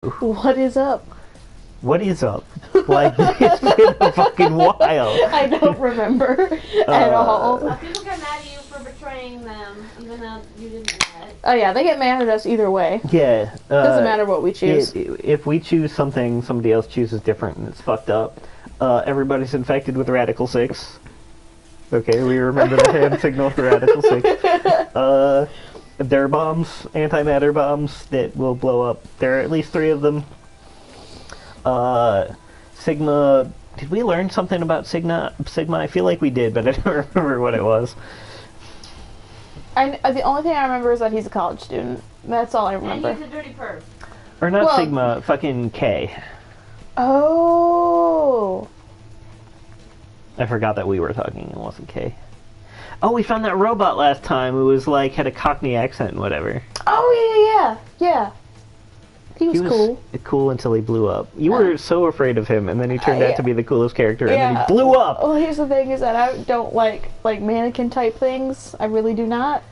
What is up? What is up? Like, it's been a fucking while. I don't remember at all. People get mad at you for betraying them, even though you didn't do that. Oh yeah, they get mad at us either way. Yeah. Doesn't matter what we choose. If we choose something, somebody else chooses different, and it's fucked up. Everybody's infected with Radical 6. Okay, we remember the hand signal for Radical 6. There are bombs, antimatter bombs, that will blow up. There are at least 3 of them. Sigma... Did we learn something about Sigma? I feel like we did, but I don't remember what it was. The only thing I remember is that he's a college student. That's all I remember. And he's a dirty perv. Or not Sigma, fucking K. Oh. I forgot that we were talking, it wasn't K. Oh, we found that robot last time who was like, had a Cockney accent and whatever. Oh, yeah. He was cool. Cool until he blew up. You were so afraid of him, and then he turned out to be the coolest character, and then he blew up! Well, here's the thing, is that I don't like mannequin type things. I really do not.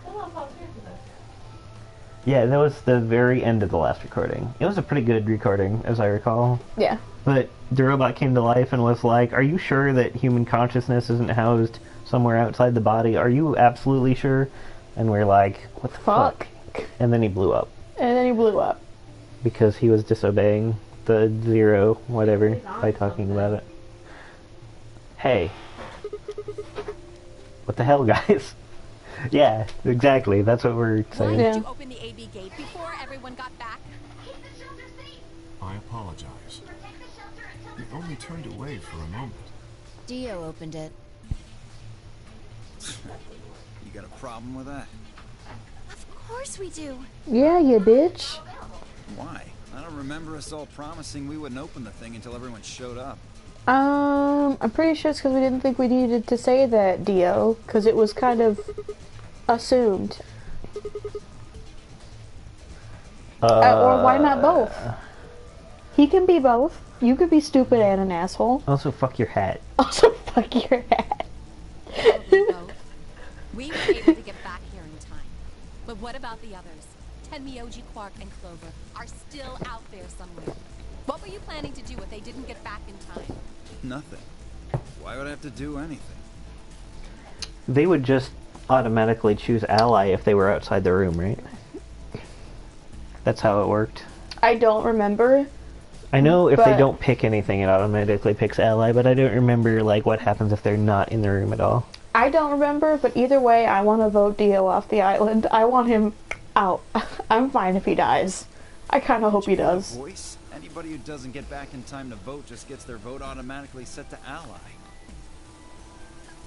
Yeah, that was the very end of the last recording. It was a pretty good recording, as I recall. Yeah. But the robot came to life and was like, are you sure that human consciousness isn't housed somewhere outside the body? Are you absolutely sure? And we're like, what the fuck? And then he blew up. Because he was disobeying the zero whatever by talking about it. Hey. What the hell, guys? Yeah, exactly. That's what we're saying. Why did you open the AB gate before everyone got back? I apologize. We only turned away for a moment. Dio opened it. You got a problem with that? Of course we do. Yeah, you bitch. Why? I don't remember us all promising we wouldn't open the thing until everyone showed up. I'm pretty sure it's because we didn't think we needed to say that, Dio, because it was kind of assumed. Or why not both? He can be both. You could be stupid and an asshole. Also, fuck your hat. We were able to get back here in time. But what about the others? Tenmyoji, Quark, and Clover are still out there somewhere. What were you planning to do if they didn't get back in time? Nothing. Why would I have to do anything? They would just automatically choose ally if they were outside the room, right? That's how it worked. I don't remember. I know if they don't pick anything, it automatically picks ally, but I don't remember like what happens if they're not in the room at all. I don't remember, but either way, I want to vote Dio off the island. I want him out. I'm fine if he dies. I kind of hope he does. Voice? Anybody who doesn't get back in time to vote just gets their vote automatically set to ally.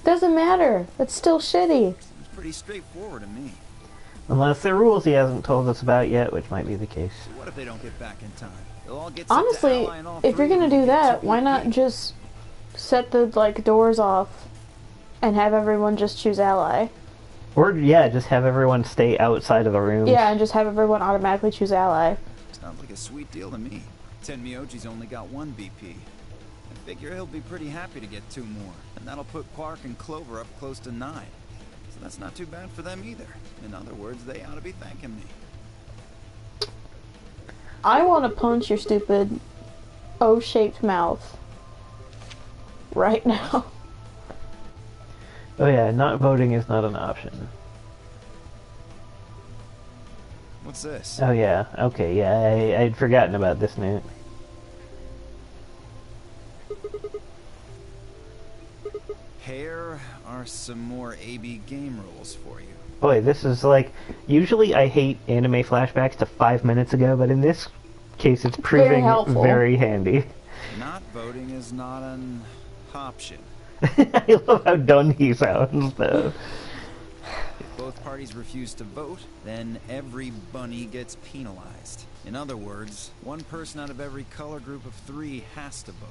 Doesn't matter. It's still shitty. Seems pretty straightforward to me. Unless there are rules he hasn't told us about yet, which might be the case. So what if they don't get back in time? They'll all get Honestly, set to ally and all if you're three gonna of them do get that, to why be not picked. just set the doors off and have everyone just choose ally? Or, yeah, just have everyone stay outside of the room. Yeah, and just have everyone automatically choose ally. Sounds like a sweet deal to me. Tenmyoji's only got 1 BP. I figure he'll be pretty happy to get 2 more, and that'll put Quark and Clover up close to 9. So that's not too bad for them either. In other words, they ought to be thanking me. I want to punch your stupid O-shaped mouth right now. Oh yeah, not voting is not an option. What's this? Oh yeah, okay, yeah, I'd forgotten about this note. Here are some more AB game rules for you. Boy, this is like... Usually I hate anime flashbacks to 5 minutes ago, but in this case it's proving very handy. Not voting is not an option. I love how done he sounds, though. If both parties refuse to vote, then every bunny gets penalized. In other words, 1 person out of every color group of 3 has to vote.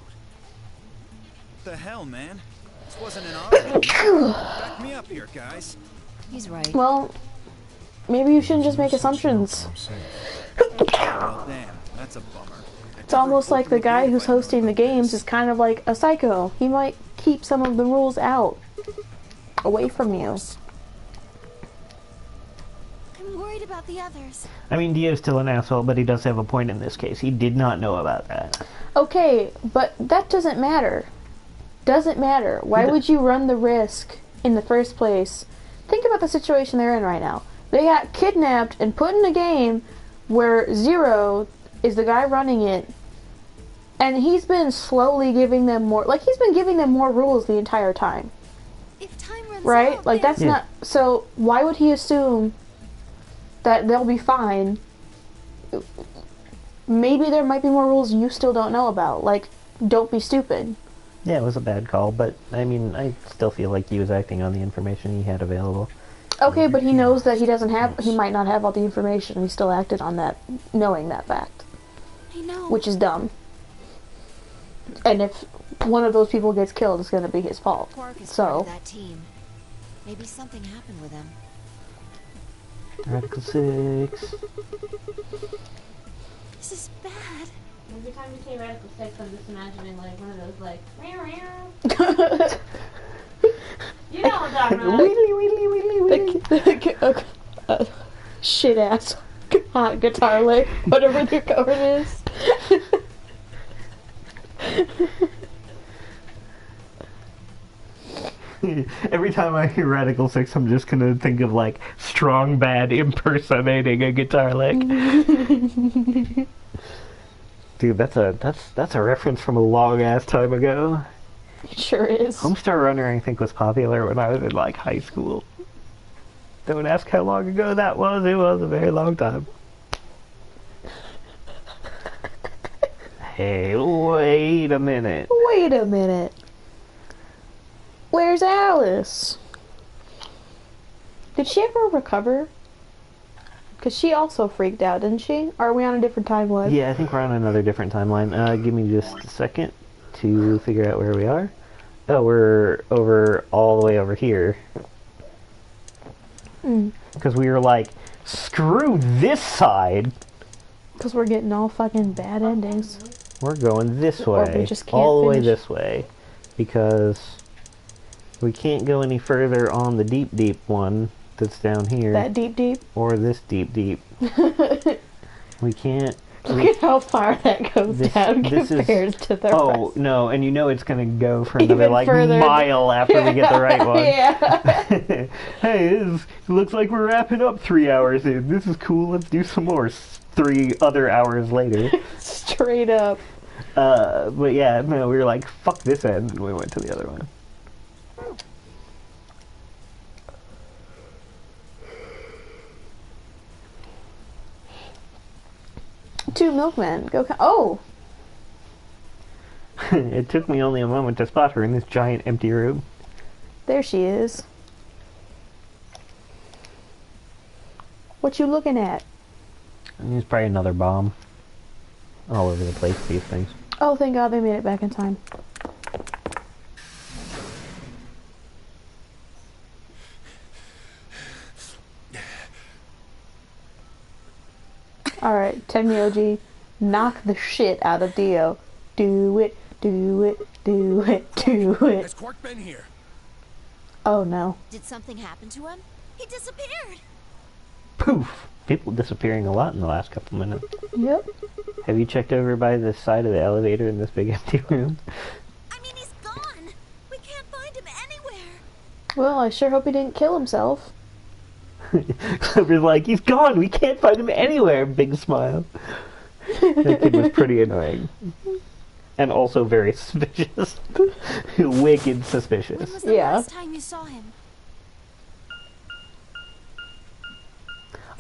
What the hell, man? This wasn't an argument. Back me up here, guys. He's right. Well, maybe you shouldn't just make assumptions. Well, damn, that's a bummer. It's almost like the guy who's hosting the games is kind of like a psycho. He might keep some of the rules out, away from you. I'm worried worried about the others. I mean, Dio's still an asshole, but he does have a point in this case. He did not know about that. Okay, but that doesn't matter. Doesn't matter. Why would you run the risk in the first place? Think about the situation they're in right now. They got kidnapped and put in a game where Zero is the guy running it, and he's been slowly giving them more, like, he's been giving them more rules the entire time. If time runs Right? out, Like, then- that's not, so why would he assume that they'll be fine? Maybe there might be more rules you still don't know about. Like, don't be stupid. Yeah, it was a bad call, but, I mean, I still feel like he was acting on the information he had available. Okay, but he knows that he might not have all the information, and he still acted on that, knowing that fact. I know. Which is dumb. And if one of those people gets killed, it's gonna be his fault. Quark is part So, of that team. Maybe something happened with him. Radical 6. This is bad. Every time you say Radical 6, I'm just imagining like one of those like meow meow. You know what I'm talking about. Wheelie, wheelie, wheelie, wheelie. shit ass hot guitar lick, whatever the cover is. Every time I hear Radical 6, I'm just gonna think of, like, Strong Bad impersonating a guitar lick. Dude, that's a reference from a long-ass time ago. It sure is. Homestar Runner, I think, was popular when I was in, like, high school. Don't ask how long ago that was. It was a very long time. Hey, wait a minute. Wait a minute. Where's Alice? Did she ever recover? Because she also freaked out, didn't she? Or are we on a different timeline? Yeah, I think we're on another different timeline. Give me just a second to figure out where we are. Oh, we're all the way over here. Because we were like, screw this side. Because we're getting all fucking bad endings. We're going this Or we way. just can't All the way finish. this way. Because we can't go any further on the deep, deep one that's down here. That deep, deep. Or this deep, deep. We can't. Look at how far that goes down compared to the Oh, rest. no, and you know it's going to go for another, Even like, further. mile after we get the right one. Yeah. Hey, it looks like we're wrapping up 3 hours in. This is cool. Let's do some more 3 other hours later. Straight up. But yeah, no, we were like, fuck this end, and we went to the other one. Two milkmen. Go. Oh! It took me only a moment to spot her in this giant empty room. There she is. What you looking at? And there's probably another bomb. All over the place, these things. Oh, thank God they made it back in time. Alright, Tenmyoji, knock the shit out of Dio. Do it, do it, do it, do it. Has Quark been here? Oh no. Did something happen to him? He disappeared. Poof! People disappearing a lot in the last couple minutes. Yep. Have you checked over by the side of the elevator in this big empty room? I mean, he's gone. We can't find him anywhere. Well, I sure hope he didn't kill himself. Clever's like, he's gone, we can't find him anywhere, big smile. That kid was pretty annoying. And also very suspicious. Wicked When suspicious. was the Yeah. last time you saw him?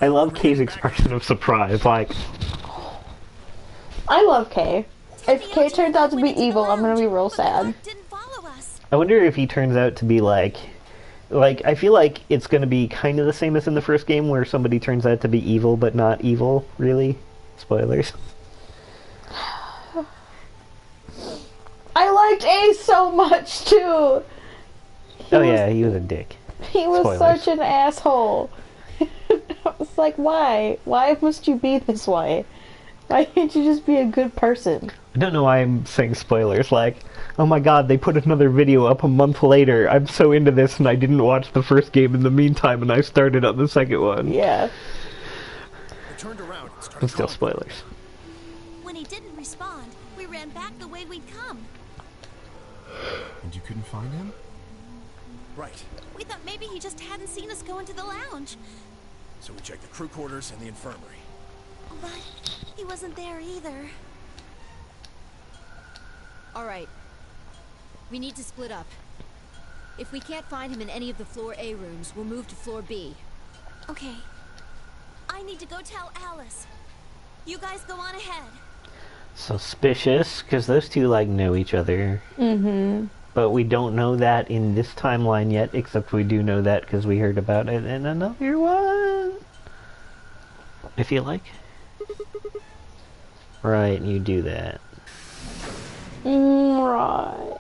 I love Kay's expression of surprise, like, I love Kay. If Kay Tenmyoji turns out to be went into the evil, I'm gonna be lounge, real but sad. Quark didn't follow us. I wonder if he turns out to be like, I feel like it's going to be kind of the same as in the first game where somebody turns out to be evil but not evil, really. Spoilers. I liked Ace so much too. Oh yeah, he was a dick. He was Spoilers. such an asshole. I was like, why? Why must you be this way? Why can't you just be a good person? I don't know why I'm saying spoilers, like, oh my god, they put another video up a month later. I'm so into this and I didn't watch the first game in the meantime and I started on the second one. Yeah. turned around and started But still, calling. spoilers. When he didn't respond, we ran back the way we'd come. And you couldn't find him? Right. We thought maybe he just hadn't seen us go into the lounge. So we checked the crew quarters and the infirmary. But he wasn't there either. All right. We need to split up. If we can't find him in any of the floor A rooms, we'll move to floor B. Okay. I need to go tell Alice. You guys go on ahead. Suspicious, because those two, like, know each other. Mm-hmm. But we don't know that in this timeline yet, except we do know that because we heard about it in another one. I feel like. Right, you do that. Right.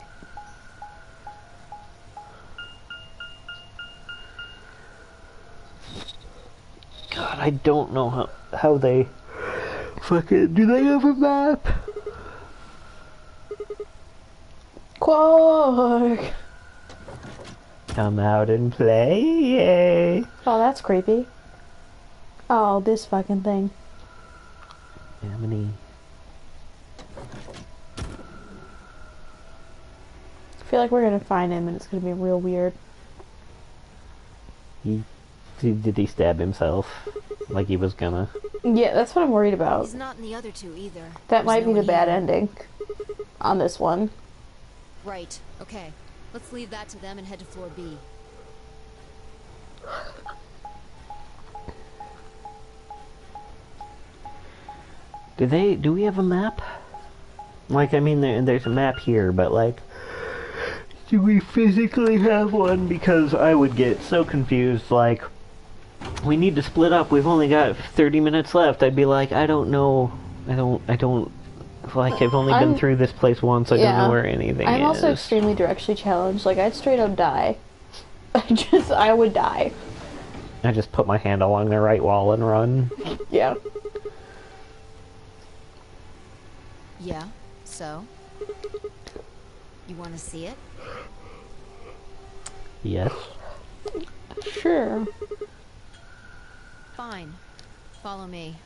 God, I don't know how they fucking... Do they have a map? Quark! Come out and play, yay! Oh, that's creepy. Oh, this fucking thing. Naomi. I feel like we're gonna find him and it's gonna be real weird. Did he stab himself? Like he was gonna? Yeah, that's what I'm worried about. He's not in the other two either. That There's might no be the one bad here. ending on this one. Right. Okay. Let's leave that to them and head to floor B. Do we have a map? Like, I mean, there's a map here, but like, do we physically have one? Because I would get so confused, like, we need to split up, we've only got 30 minutes left. I'd be like, I don't know, I don't, like, I've only been through this place once, I don't know where anything I'm is. also extremely directionally challenged, like, I'd straight up die. I would die. I just put my hand along the right wall and run. Yeah. Yeah. So? You want to see it? Yes. Sure. Fine. Follow me.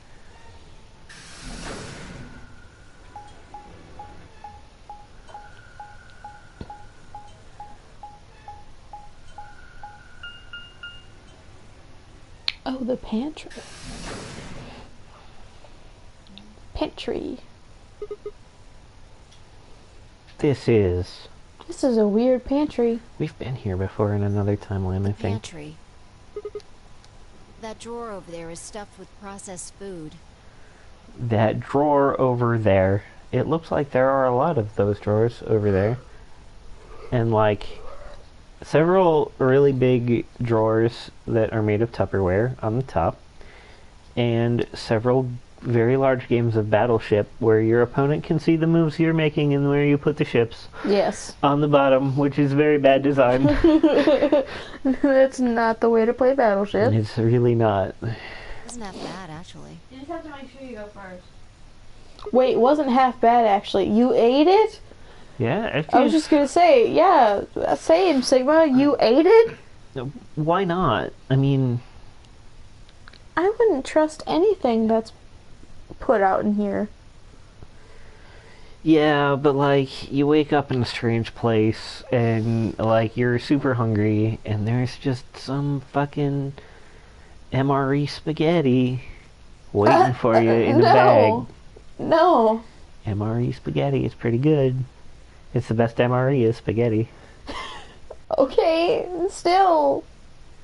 Oh, the pantry. Pantry. This is... This is a weird pantry. We've been here before in another timeline, I think. Pantry. That drawer over there is stuffed with processed food. That drawer over there. It looks like there are a lot of those drawers over there. And like several really big drawers that are made of Tupperware on the top. And several very large games of Battleship where your opponent can see the moves you're making and where you put the ships. Yes. On the bottom, which is very bad design. That's not the way to play Battleship. It's really not. Isn't that bad, actually? You just have to make sure you go first. Wait, it wasn't half bad actually. You ate it? Yeah, I was just gonna say, yeah, same, Sigma, you ate it? why not? I mean... I wouldn't trust anything that's put out in here. Yeah, but like, you wake up in a strange place, and like, you're super hungry, and there's just some fucking MRE spaghetti waiting for you in a bag. No. MRE spaghetti is pretty good. It's the best MRE is spaghetti. Okay, still.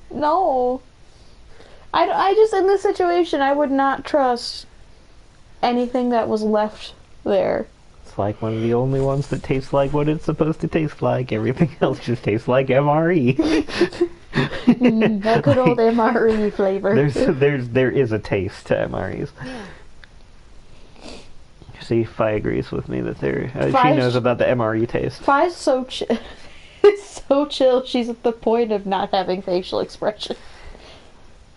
No. I just, in this situation, I would not trust anything that was left there. It's like one of the only ones that tastes like what it's supposed to taste like. Everything else just tastes like MRE. That good old MRE flavor. There is a taste to MREs. Yeah. See, Fi agrees with me that she Fi's- knows about the MRE taste. Fi's so it's so chill, she's at the point of not having facial expression.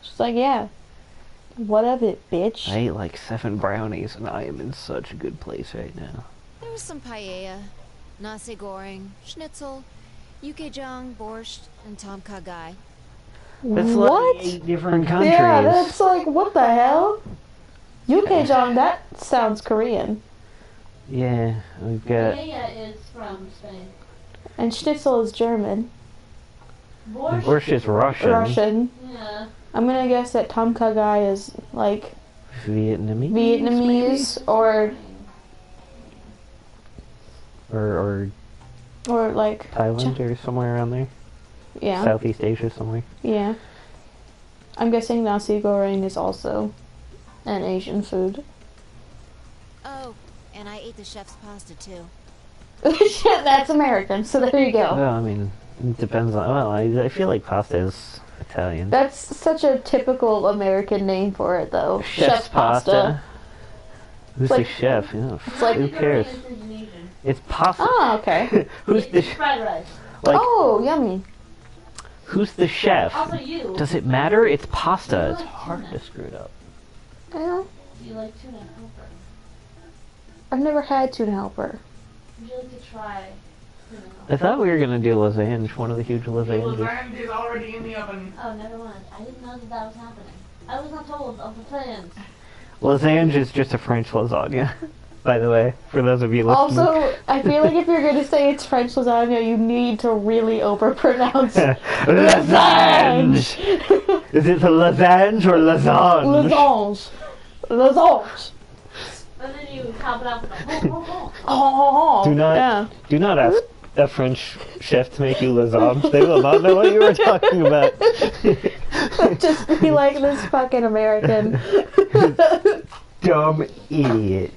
She's like, yeah, what of it, bitch? I ate like 7 brownies, and I am in such a good place right now. There was some paella, nasi goreng, schnitzel, yukejang, borscht, and tom kha gai. That's What? like 8 different countries. Yeah, that's like, what the hell? Yukejong, that sounds Korean. Yeah, we've got... Paella is from Spain. And Schnitzel is German. Borscht is Russian. Russian. Yeah. I'm gonna guess that Tom Kha Gai is like Vietnamese? Vietnamese or like Thailand or somewhere around there. yeah. Southeast Asia somewhere. Yeah. I'm guessing nasi goreng is also an Asian food. Oh, and I ate the chef's pasta too. That's American, so there you go. Well, I mean, it depends on... Well, I feel like pasta is Italian. That's such a typical American name for it, though. Chef's pasta. Who's Like- the chef? Yeah, It's like- who cares? It's Indonesian. It's pasta. Oh, okay. Who's the... It's fried rice. Like, Oh, yummy. who's the chef? Also you. Does it matter? It's pasta. It's hard to screw it up. Yeah. Do you like tuna helper? I've never had tuna helper. Would you like to try tuna I helper? thought we were gonna do lasagne, one of the huge lasagnes. Lasagna is already in the oven. Oh, never mind. I didn't know that that was happening. I was not told of the plans. Lasagne is just a French lasagna, by the way, for those of you listening. Also, I feel like if you're going to say it's French lasagna, you need to really overpronounce Lasagne! Is it a lasagne or lasagne? Lasange. Lasange. And then you top it off with a ho ho ho. Oh, Do not ask a French chef to make you lasagne. They will not know what you were talking about. Just be like this fucking American. Dumb idiot.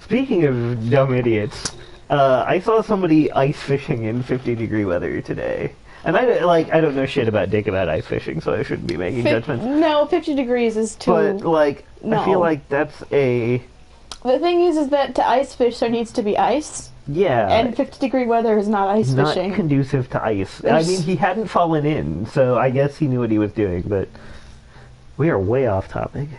Speaking of dumb idiots, I saw somebody ice fishing in 50-degree weather today. And I don't know shit about dick about ice fishing, so I shouldn't be making judgments. No, 50 degrees is too... But, like, no. I feel like that's a... The thing is that to ice fish, there needs to be ice. Yeah. And 50-degree weather is not ice not fishing. conducive to ice. There's- I mean, he hadn't fallen in, so I guess he knew what he was doing, but we are way off topic.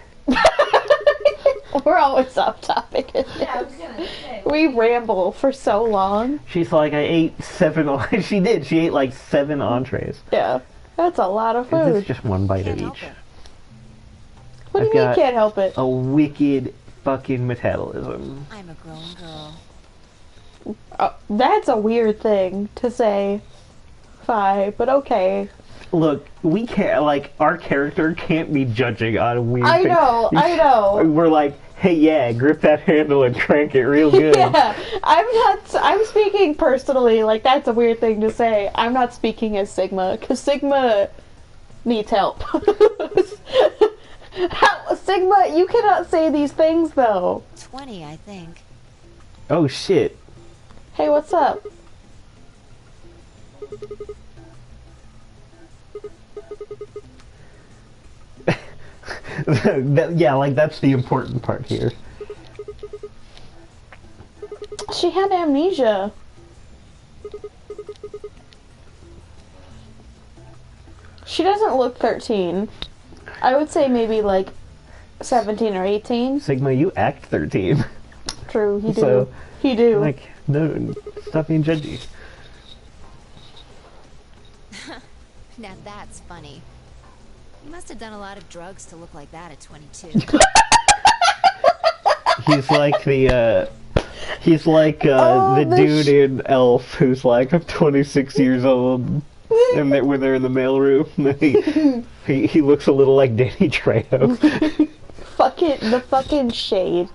We're always off topic. Yeah, I was gonna say. We ramble for so long. She's like, I ate 7... She did. She ate like 7 entrees. Yeah. That's a lot of It's food. just one bite of Can't help each. it. What do I've you mean got- can't help it? A wicked fucking metabolism. I'm a grown girl. That's a weird thing to say. Fi, but okay. Look, we can't, like, our character can't be judging on weird I things. know. We're like, hey, yeah, grip that handle and crank it real good. Yeah, I'm speaking personally, like, that's a weird thing to say. I'm not speaking as Sigma, because Sigma needs help. Sigma, you cannot say these things, though. 20, I think. Oh, shit. Hey, what's up? Yeah, like, that's the important part here. She had amnesia. She doesn't look 13. I would say maybe like 17 or 18. Sigma, you act 13. True, you do. So, You do. like, no, stop being judgy. Now that's funny. You must have done a lot of drugs to look like that at 22. He's like the Oh, the dude in Elf who's like, I'm 26 years old, and when they're in the mailroom, he looks a little like Danny Trejo. The fucking shade.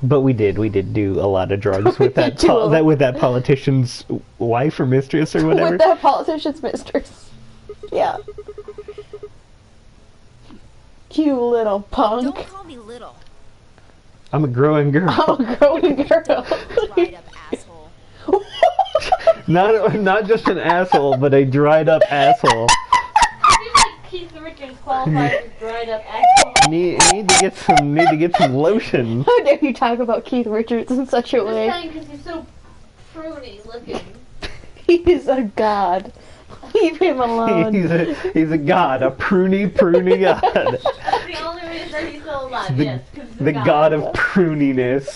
But we did do a lot of drugs with did do a lot. with that politician's wife or mistress or whatever. With that politician's mistress. Yeah. You little punk. Don't call me little. I'm a growing girl. I'm a growing girl. Dried up asshole. Not just an asshole, but a dried up asshole. I feel like Keith Richards qualifies as dried up asshole. Need to get some lotion. How dare you talk about Keith Richards in such a I'm just way? saying because he's so pruny looking. He's a god. Leave him alone. He's a god, a pruny god. That's the only reason he's still alive. The- Yes, because The god of pruniness.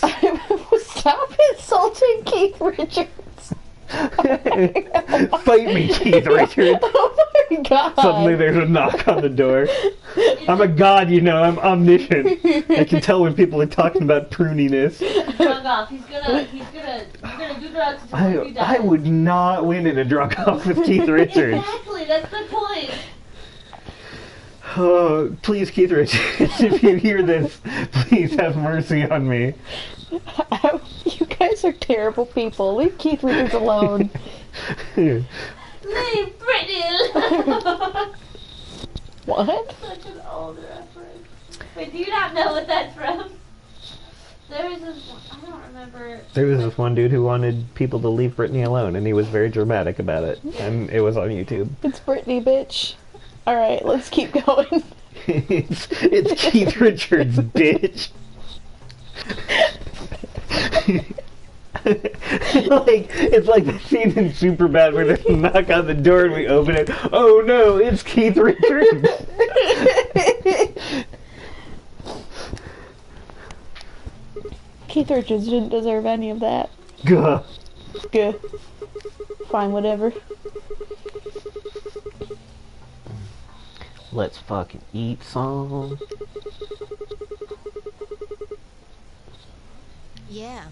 Stop insulting Keith Richards. Fight me, Keith Richards. Oh my god! Suddenly there's a knock on the door. I'm a god, you know, I'm omniscient. I can tell when people are talking about pruniness. Drug off. He's gonna do drugs until he dies. I would not win in a drug off with Keith Richards. Exactly, that's the point. Oh, please, Keith Richards, if you hear this, please have mercy on me. You guys are terrible people. Leave Keith Richards alone. Leave Brittany alone. What? Such an old reference. Wait, do you not know what that's from? There was this one, I don't remember. There was this one dude who wanted people to leave Britney alone, and he was very dramatic about it, and it was on YouTube. It's Brittany, bitch. Alright, let's keep going. it's Keith Richards, bitch. It's like the scene in Superbad where there's a knock on the door and we open it. Oh no, it's Keith Richards. Keith Richards didn't deserve any of that. Gah. Good. Fine, whatever. Let's fucking eat some. Yeah.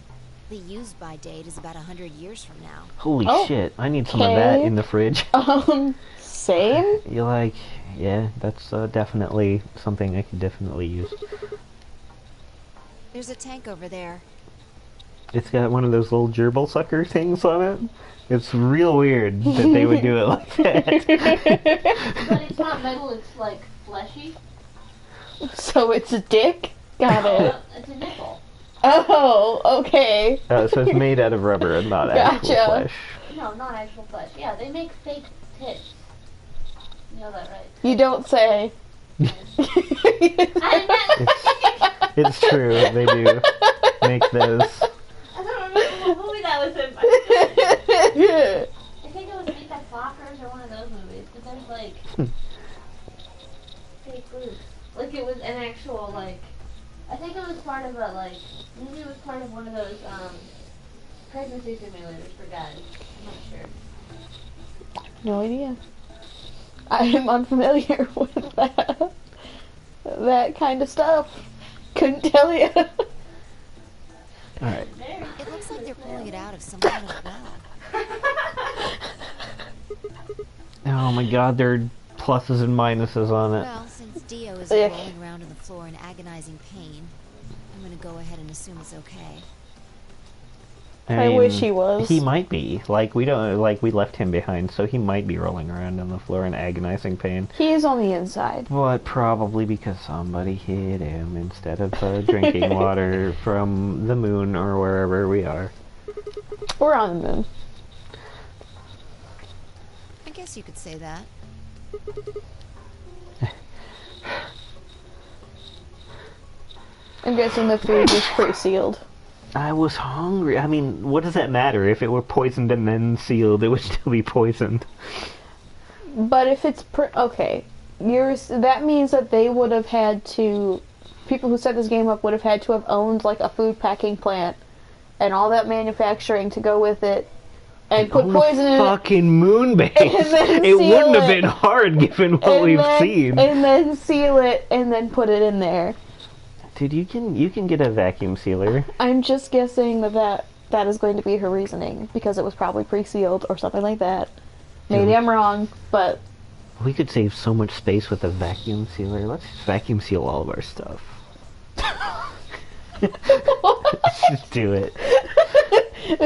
The use-by date is about 100 years from now. Holy Oh, shit, I need some of that in the fridge. Same? You're like, yeah, that's definitely something I could definitely use. There's a tank over there. It's got one of those little gerbil sucker things on it. It's real weird that they would do it like that. But it's not metal, it's like fleshy. So it's a dick? Got it. It's a nipple. Oh, okay. So it's made out of rubber and not actual Gotcha. flesh. No, not actual flesh. Yeah, they make fake tits. You know that, right? You don't say. It's true, they do make those. I don't remember what movie that was in. I think it was Meet the Fockers or one of those movies. But there's like fake boobs. Like it was an actual like. I think it was part of a like. Maybe it was part of one of those pregnancy simulators for guys. I'm not sure. No idea. I am unfamiliar with that kind of stuff. Couldn't tell you. Alright. It looks like they're pulling it out of some kind of well. Oh my god, there are pluses and minuses on it. Well, since Dio is Ugh. rolling around on the floor in agonizing pain, I'm gonna go ahead and assume it's okay. I wish he was. He might be. Like, we don't, like, we left him behind, so he might be rolling around on the floor in agonizing pain. He is on the inside. But probably because somebody hit him instead of drinking water from the moon or wherever we are. We're on the moon. I guess you could say that. I'm guessing the food was pre-sealed. I was hungry. I mean, what does that matter? If it were poisoned and then sealed, it would still be poisoned. But if it's okay, that means that they would have had to. People who set this game up would have had to have owned like a food packing plant and all that manufacturing to go with it, and put poison in it. Fucking moon base. It wouldn't have been hard given what we've seen. And then seal it and then put it in there. Dude, you can get a vacuum sealer. I'm just guessing that is going to be her reasoning because it was probably pre-sealed or something like that. Maybe I'm wrong, but We could save so much space with a vacuum sealer. Let's just vacuum seal all of our stuff. Let's just do it.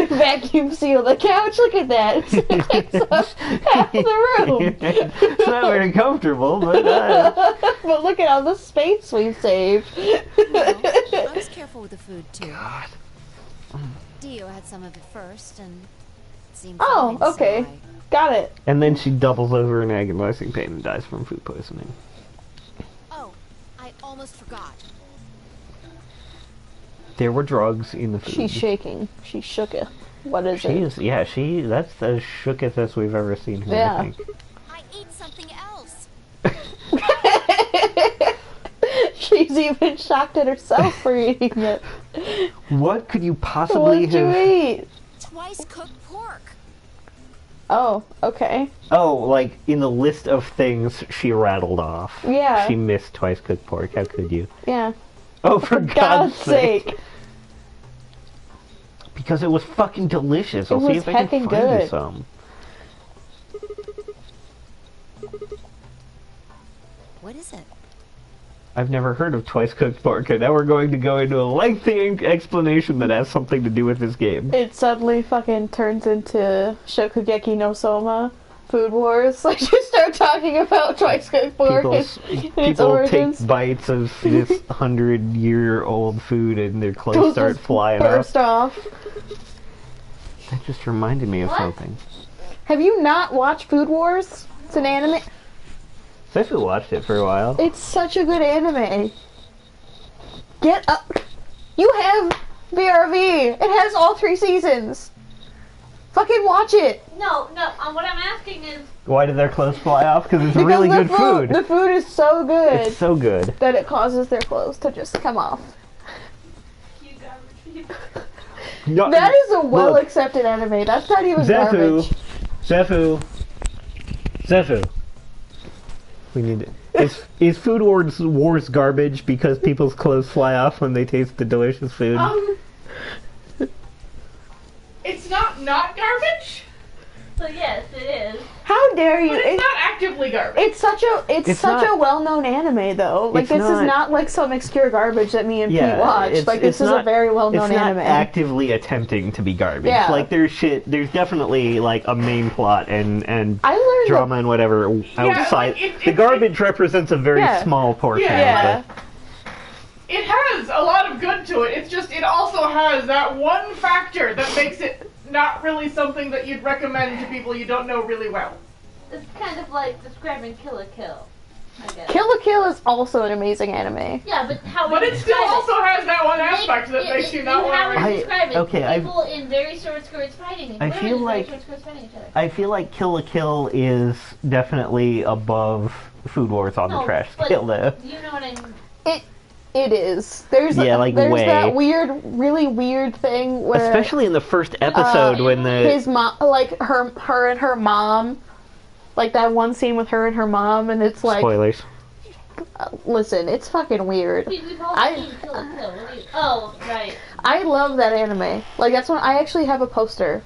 Vacuum seal the couch. Look at that. It takes up half the room. It's not very comfortable, but But look at all the space we've saved. Well, I was careful with the food too. God. Dio had some of it first, and it seemed Oh, fine, okay. so Got it. And then she doubles over in agonizing pain and dies from food poisoning. Oh, I almost forgot. There were drugs in the food. She's shaking. She shook it. What is She it? is, yeah, that's as shooketh as we've ever seen her, Yeah. I think. I ate something else. She's even shocked at herself for eating it. What could you What possibly did you have... eat? Twice cooked pork. Oh, okay. Oh, like, in the list of things she rattled off. Yeah. She missed twice cooked pork. How could you? Yeah. Oh, for God's sake. sake. Because it was fucking delicious. I'll It see was if I can heckin' find you good. some. What is it? I've never heard of twice cooked pork, and now we're going to go into a lengthy explanation that has something to do with this game. It suddenly fucking turns into Shokugeki no Soma, Food Wars. Like, you start talking about twice cooked pork and its People origins. take bites of this 100-year-old food and their clothes Those start just flying burst off. That just reminded me of something. Have you not watched Food Wars? It's an anime. Seifu watched it for a while. It's such a good anime. Get up. You have VRV. It has all 3 seasons. Fucking watch it. No. What I'm asking is, Why did their clothes fly off? Because it's Because really the good food. The food is so good It's so good. that it causes their clothes to just come off. you garbage people. No, That is a well look, accepted anime. That's not even Zephu. garbage. Zephu. We need it. Is Food Wars garbage because people's clothes fly off when they taste the delicious food? It's not garbage, So yes, it is. How dare you? but it's not actively garbage. It's such It's such not- a well-known anime, though. Like, It's this not- is not like some obscure garbage that me and Pete watch. it's- Like, this it's is a not- very well-known It's not anime. actively attempting to be garbage. Yeah. Like, there's definitely, like, a main plot and I learned drama and whatever outside. like, The garbage represents a very Yeah. small portion Yeah. of it. It has a lot of good to it. It's just it also has that one factor that makes it not really something that you'd recommend to people you don't know really well. It's kind of like describing Kill la Kill, I guess. Kill la Kill is also an amazing anime. Yeah, but how But would you it still describe also has that one it? aspect that makes you not How want would to. you describe it? okay, I've- People in very short skirts fighting. And I women feel in like- very short skirts fighting each other. I feel like Kill la Kill is definitely above Food Wars on the No, trash but scale, though. You know what I mean? It is. There's like, there's way. that really weird thing where Especially in the first episode when the his mom, like her and her mom, like that one scene with her and her mom, and it's like, spoilers. listen, it's fucking weird. We've all I- seen Kill la Kill. What do you- Oh, right. I love that anime. Like, that's when I actually have a poster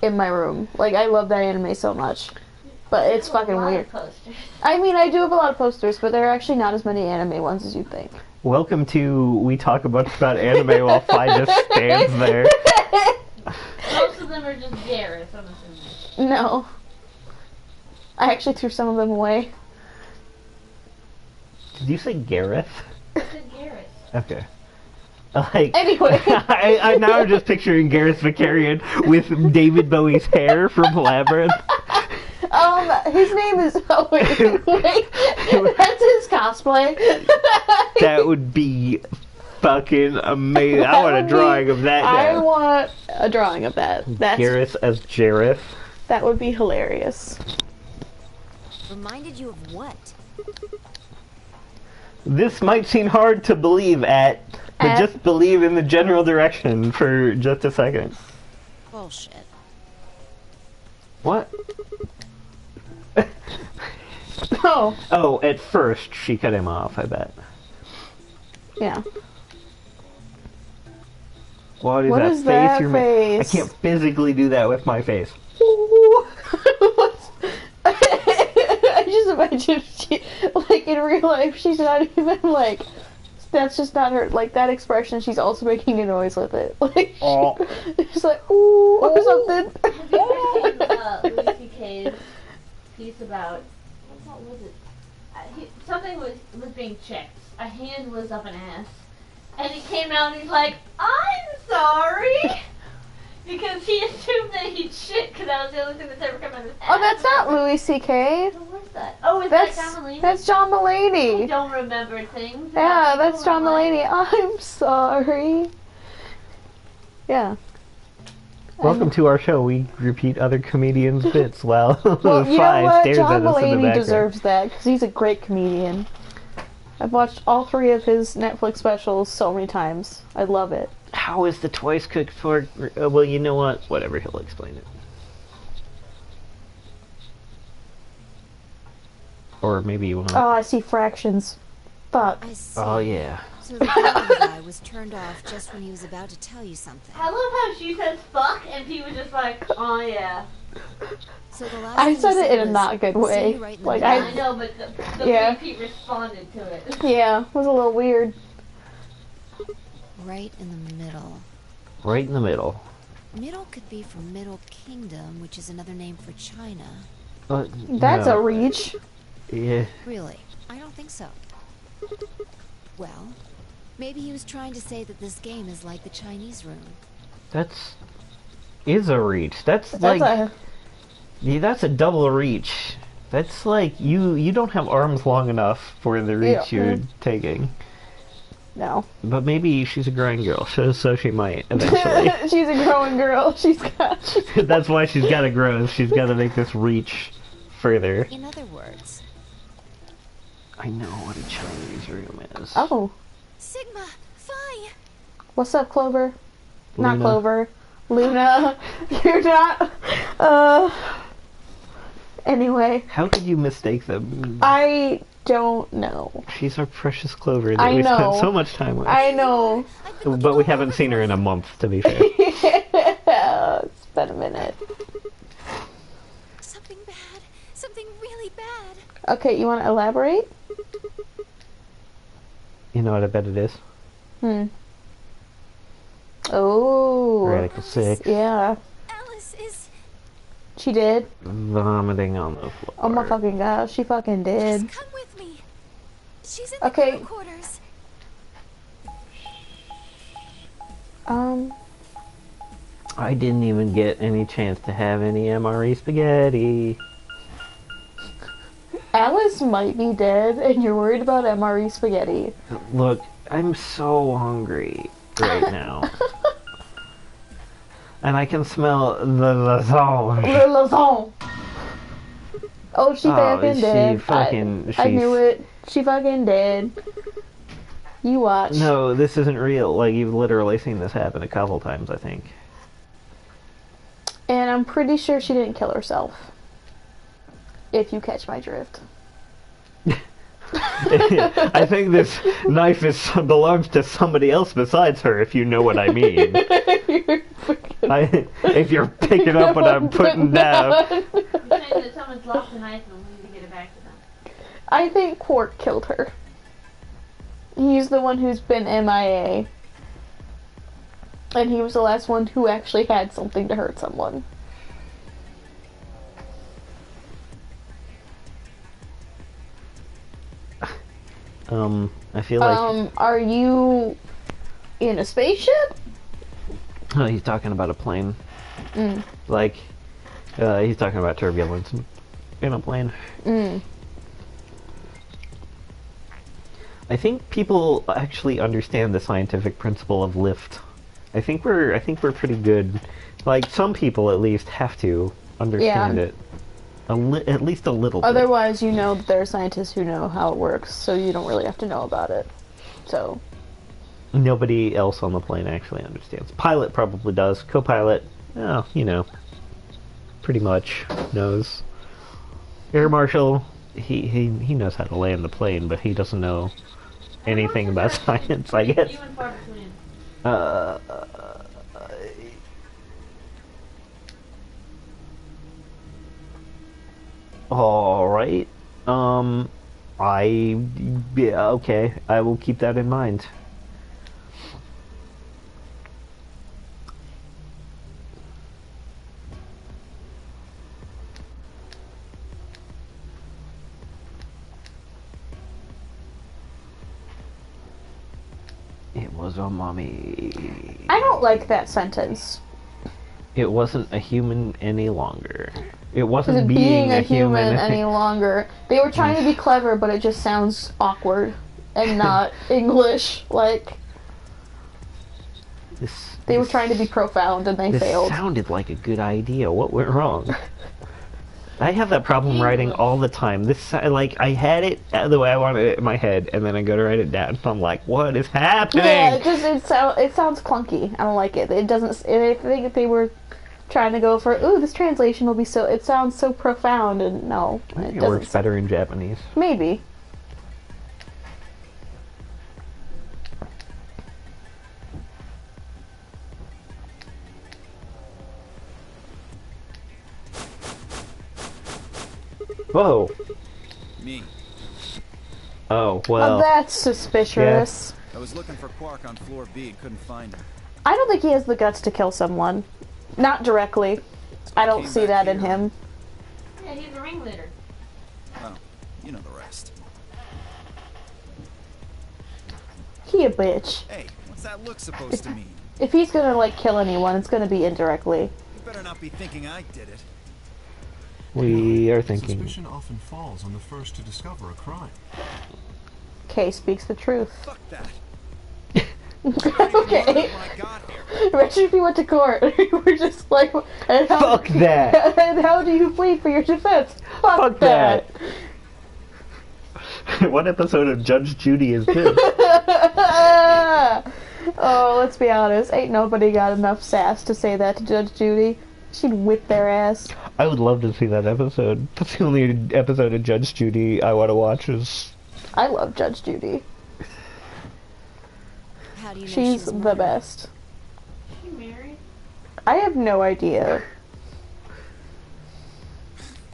in my room. Like, I love that anime so much. But it's There's a fucking lot of weird. posters. I mean, I do have a lot of posters, but there are actually not as many anime ones as you think. Welcome to We Talk about Anime while Fi just stands there. Most of them are just Gareth, I'm assuming. No. I actually threw some of them away. Did you say Gareth? I said Gareth. Okay. Like, Anyway. I now I'm just picturing Gareth Vicarian with David Bowie's hair from Labyrinth. His name is... Oh, wait. That's his cosplay. That would be fucking amazing. I want a drawing of that I now. want a drawing of that. Gareth as Jareth. That would be hilarious. Reminded you of what? This might seem hard to believe but just believe in the general direction for just a second. Bullshit. What? Oh. Oh, at first she cut him off, I bet. Yeah. What is What that is face that you're making? I face? can't physically do that with my face. I just imagine she, like, in real life, she's not even, like, that's just not her, like, that expression, she's also making a noise with it. Like, Oh. she's like, ooh, or something. Have you ever seen Louis C.K.'s piece about, what was it? Something was being checked. A hand was up an ass. And he came out and he's like, I'm sorry! Because he assumed that he'd shit because that was the only thing that's ever come out of his ass. Oh, that's not Louis C.K. Who was that? Oh, is That's, that John Mulaney? that's John I Mulaney. don't remember things. Yeah, about that's people John in my life. Mulaney. I'm sorry. Yeah. Welcome to our show. We repeat other comedians' bits while Well, you know Fi what? stares John at us in the Mulaney background. deserves that because he's a great comedian. I've watched all 3 of his Netflix specials so many times. I love it. How is the twice cooked pork? Well, you know what? Whatever, he'll explain it. Or maybe you won't. Oh, I see fractions. Fuck. I see. Oh, yeah. So the golden guy was turned off just when he was about to tell you something. I love how she says fuck and Pete was just like, oh yeah. So the last I thing he said it in a was, not good "See way. you right in the Like, middle." I know, but the Yeah. way Pete responded to it. Yeah, it was a little weird. Right in the middle. Right in the middle. Middle could be from Middle Kingdom, which is another name for China. That's no. a reach. Yeah. Really? I don't think so. Well, maybe he was trying to say that this game is like the Chinese room. Is a reach. That's a double reach. That's like you don't have arms long enough for the reach you're taking. No. But maybe she's a growing girl, so she might eventually. She's a growing girl. That's why she's got to grow. She's got to make this reach further. In other words, I know what a Chinese room is. Oh. Sigma, Phi. What's up, Clover? Not Luna. Clover. Luna. You're not. Anyway. How could you mistake them? I don't know. She's our precious Clover that I we know. spent so much time with. I know. But we haven't seen her in a month, to be fair. It's been a minute. Something bad. Something really bad. Okay, you want to elaborate? You know what I bet it is? Oh. Radical 6. Yeah. Alice is... She did. Vomiting on the floor. Oh my fucking gosh, she fucking did. Just come with me. She's in the Okay. crew quarters. I didn't even get any chance to have any MRE spaghetti. Alice might be dead, and you're worried about MRE spaghetti. Look, I'm so hungry right now. And I can smell the lasagna. Le Lazon. Oh, she fucking she did. fucking- I knew she's- it. She fucking did. You watch. No, this isn't real. Like, you've literally seen this happen a couple times, I think. And I'm pretty sure she didn't kill herself. If you catch my drift. I think this knife belongs to somebody else besides her, if you know what I mean. If you're picking up what I'm putting down. You're saying that someone's lost a knife and we need to get it back to them. I think Quark killed her. He's the one who's been MIA. And he was the last one who actually had something to hurt someone. I feel like... Are you in a spaceship? Oh, he's talking about a plane. Mm. Like, he's talking about turbulence in a plane. Mm. I think people actually understand the scientific principle of lift. I think we're pretty good. Like, some people at least have to understand it. At least a little bit. Otherwise, you know that there are scientists who know how it works, so you don't really have to know about it. So. Nobody else on the plane actually understands. Pilot probably does. Co-pilot, oh, you know, pretty much knows. Air Marshal, he knows how to land the plane, but he doesn't know anything about science, I guess. Few and far between. Alright. Yeah, okay. I will keep that in mind. It was a mummy. I don't like that sentence. It wasn't a human any longer. It Because wasn't being a human any longer. They were trying to be clever, but it just sounds awkward and not English. Like, they were trying to be profound and they This failed. sounded like a good idea. What went wrong? I have that problem writing all the time. Like, I had it the way I wanted it in my head, and then I go to write it down, and I'm like, what is happening? Yeah, it sounds clunky. I don't like it. It doesn't. I think if they were trying to go for, ooh, this translation will be so, it sounds so profound, and no, It doesn't. works better in Japanese. Maybe. Whoa. Me. Oh, well. That's suspicious. I was looking for Quark on floor B and couldn't find him. I don't think he has the guts to kill someone. Not directly. I don't Came see back that in here. him. Yeah, he's a ringleader. Oh, you know the rest. He a bitch. Hey, what's that look supposed to mean? If he's gonna, like, kill anyone, it's gonna be indirectly. You better not be thinking I did it. We are thinking. Suspicion often falls on the first to discover a crime. Kay speaks the truth. Fuck that. Okay. When I got here. Imagine if you went to court and you were just like, and how, Fuck that. And how do you plead for your defense? Fuck that. What episode of Judge Judy is this? Oh, let's be honest. Ain't nobody got enough sass to say that to Judge Judy. She'd whip their ass. I would love to see that episode. That's the only episode of Judge Judy I want to watch is... I love Judge Judy. How do you know She's was the murdered? best. Is she married? I have no idea.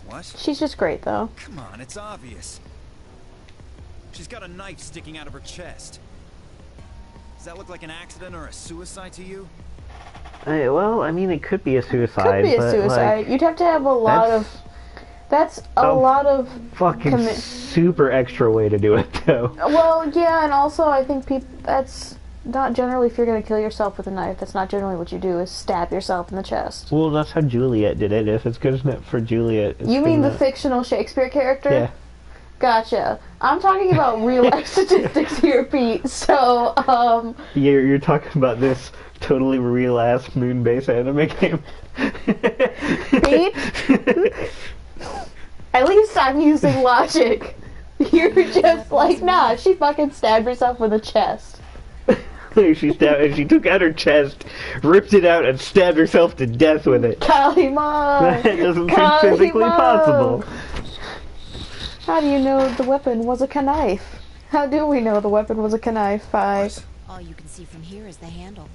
What? She's just great, though. Come on, it's obvious. She's got a knife sticking out of her chest. Does that look like an accident or a suicide to you? well, I mean, it could be a suicide. Could be a but, suicide. Like, You'd have to have a lot of... That's a lot of... fucking super extra way to do it, though. Well, yeah, and also I think that's not generally, if you're going to kill yourself with a knife, that's not generally what you do, is stab yourself in the chest. Well, that's how Juliet did it. If it's good enough for Juliet, it's You good mean the enough. fictional Shakespeare character? Yeah. Gotcha. I'm talking about real life statistics here, Pete. So, You're talking about this totally real-ass moon-based anime game. Pete? At least I'm using logic. You're just like, nah, she fucking stabbed herself in the chest. She took out her chest, ripped it out, and stabbed herself to death with it. Kalima! That doesn't seem physically Kalima! possible. How do you know the weapon was a knife? How do we know the weapon was a knife? All you can see from here is the handle.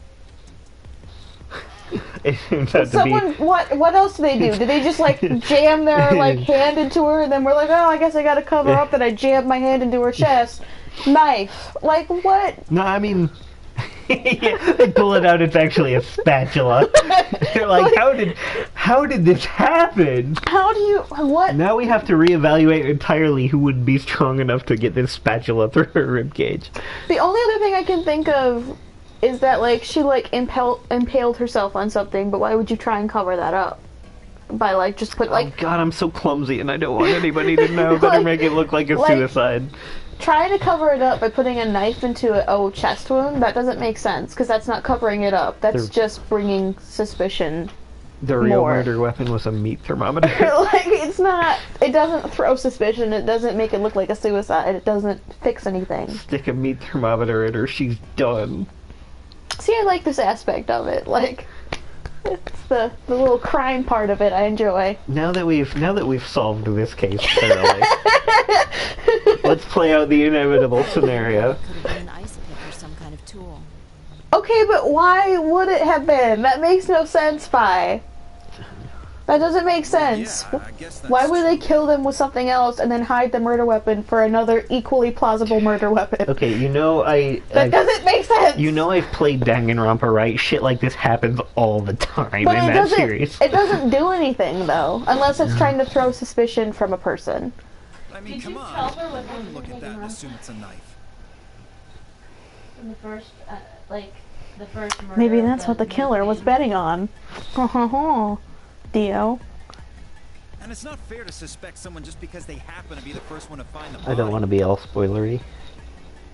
It turns out to Someone, be... what else do they do? Did they just like jam their like hand into her and then we're like, oh, I guess I gotta cover up that I jammed my hand into her chest. Knife. Like what? No, I mean... yeah, they pull it out, it's actually a spatula. They're like, how did this happen? How do you, what? Now we have to reevaluate entirely who would be strong enough to get this spatula through her ribcage. The only other thing I can think of is that like she like impaled herself on something, but why would you try and cover that up? By like just put like... Oh god, I'm so clumsy and I don't want anybody to know. Better Like- make it look like a like- suicide. Trying to cover it up by putting a knife into a chest wound, that doesn't make sense, because that's not covering it up. That's just bringing suspicion. The real more. murder weapon was a meat thermometer. Like, it's not, it doesn't throw suspicion, it doesn't make it look like a suicide, it doesn't fix anything. Stick a meat thermometer in her, she's done. See, I like this aspect of it, like, it's the little crime part of it I enjoy. Now that we've solved this case thoroughly, let's play out the inevitable scenario. Could have been an ice pick or some kind of tool. Okay, but why would it have been? That makes no sense, Fi. That doesn't make sense. Yeah, I guess that's Why would they true. kill them with something else and then hide the murder weapon for another equally plausible murder weapon? Okay, That doesn't make sense! You know I've played Danganronpa, right? Shit like this happens all the time But in that series. it doesn't do anything, though, unless it's trying to throw suspicion from a person. I mean, Did come you on. tell her what I wouldn't happened look in at that and Danganronpa? assume it's a knife. In the first, the first murder. Maybe of that's what the killer was betting on. Dio. And it's not fair to suspect someone just because they happen to be the first one to find the body. I don't want to be all spoilery.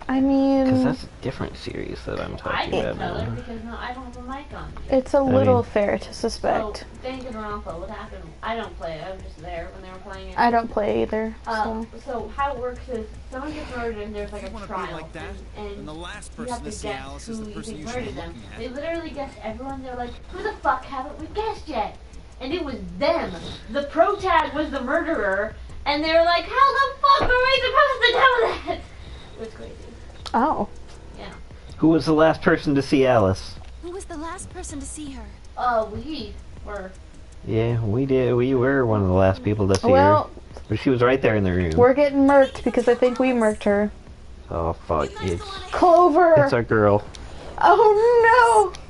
I Because mean, that's a different series that I'm I talking can about tell it now. because I don't have a mic on. it's a mean- little fair to So, suspect. Dank and Rafa, what happened? I don't play it. I was just there when they were playing it. I don't play either, so. So how it works is someone gets murdered and there's like If you a wanna be trial, like that, and then the last you person have to to see guess Alice who is the you person think you should be murdered them. looking at. They literally guessed everyone. They're like, who the fuck haven't we guessed yet? And it was them. The pro tag was the murderer, and they were like, how the fuck are we supposed to know that? It was crazy. Oh. Yeah. Who was the last person to see Alice? Who was the last person to see her? We were. Yeah, we did. We were one of the last people to see Well, her. But she was right there in the room. we're getting murked because I think we murked her. Oh, fuck. It's Clover! our girl. Oh no!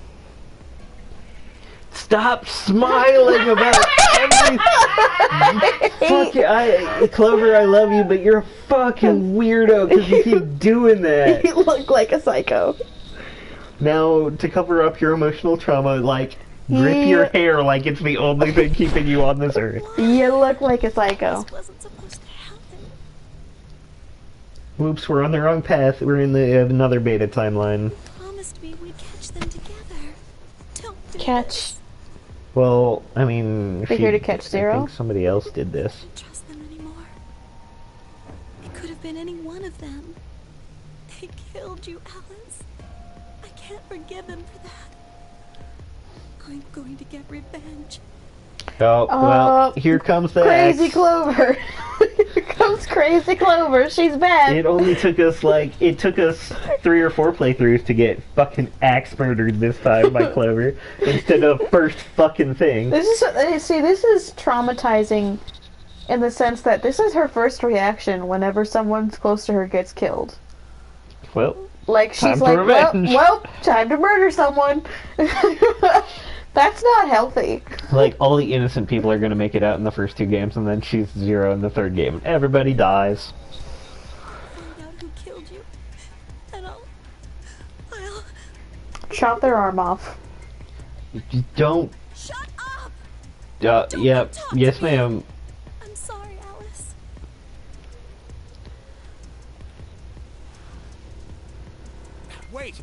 Stop smiling about everything. Clover, I love you, but you're a fucking weirdo because you keep doing that. You look like a psycho. Now, to cover up your emotional trauma, like, rip your hair like it's the only thing keeping you on this earth. You look like a psycho. This wasn't supposed to happen. Whoops, we're on the wrong path. We're in the another beta timeline. Promised me we'd catch them together. Don't do Catch. this. Well, I mean, We're here to catch I Zero? think somebody else did this. I don't trust them anymore. It could have been any one of them. They killed you, Alice. I can't forgive them for that. I'm going to get revenge. Oh, well, here comes the Crazy axe. Clover. Here comes Crazy Clover. She's back. It only took us, it took us 3 or 4 playthroughs to get fucking axe murdered this time by Clover, instead of first fucking thing. This is traumatizing in the sense that this is her first reaction whenever someone close to her gets killed. Well, Like, she's time for like, revenge. well, time to murder someone. That's not healthy. like, all the innocent people are gonna make it out in the first 2 games, and then she's 0 in the 3rd game, and everybody dies. Find out who killed you. And I'll Chop their arm off. You don't... shut up! yep, talk to yes me. ma'am. I'm sorry, Alice. Wait!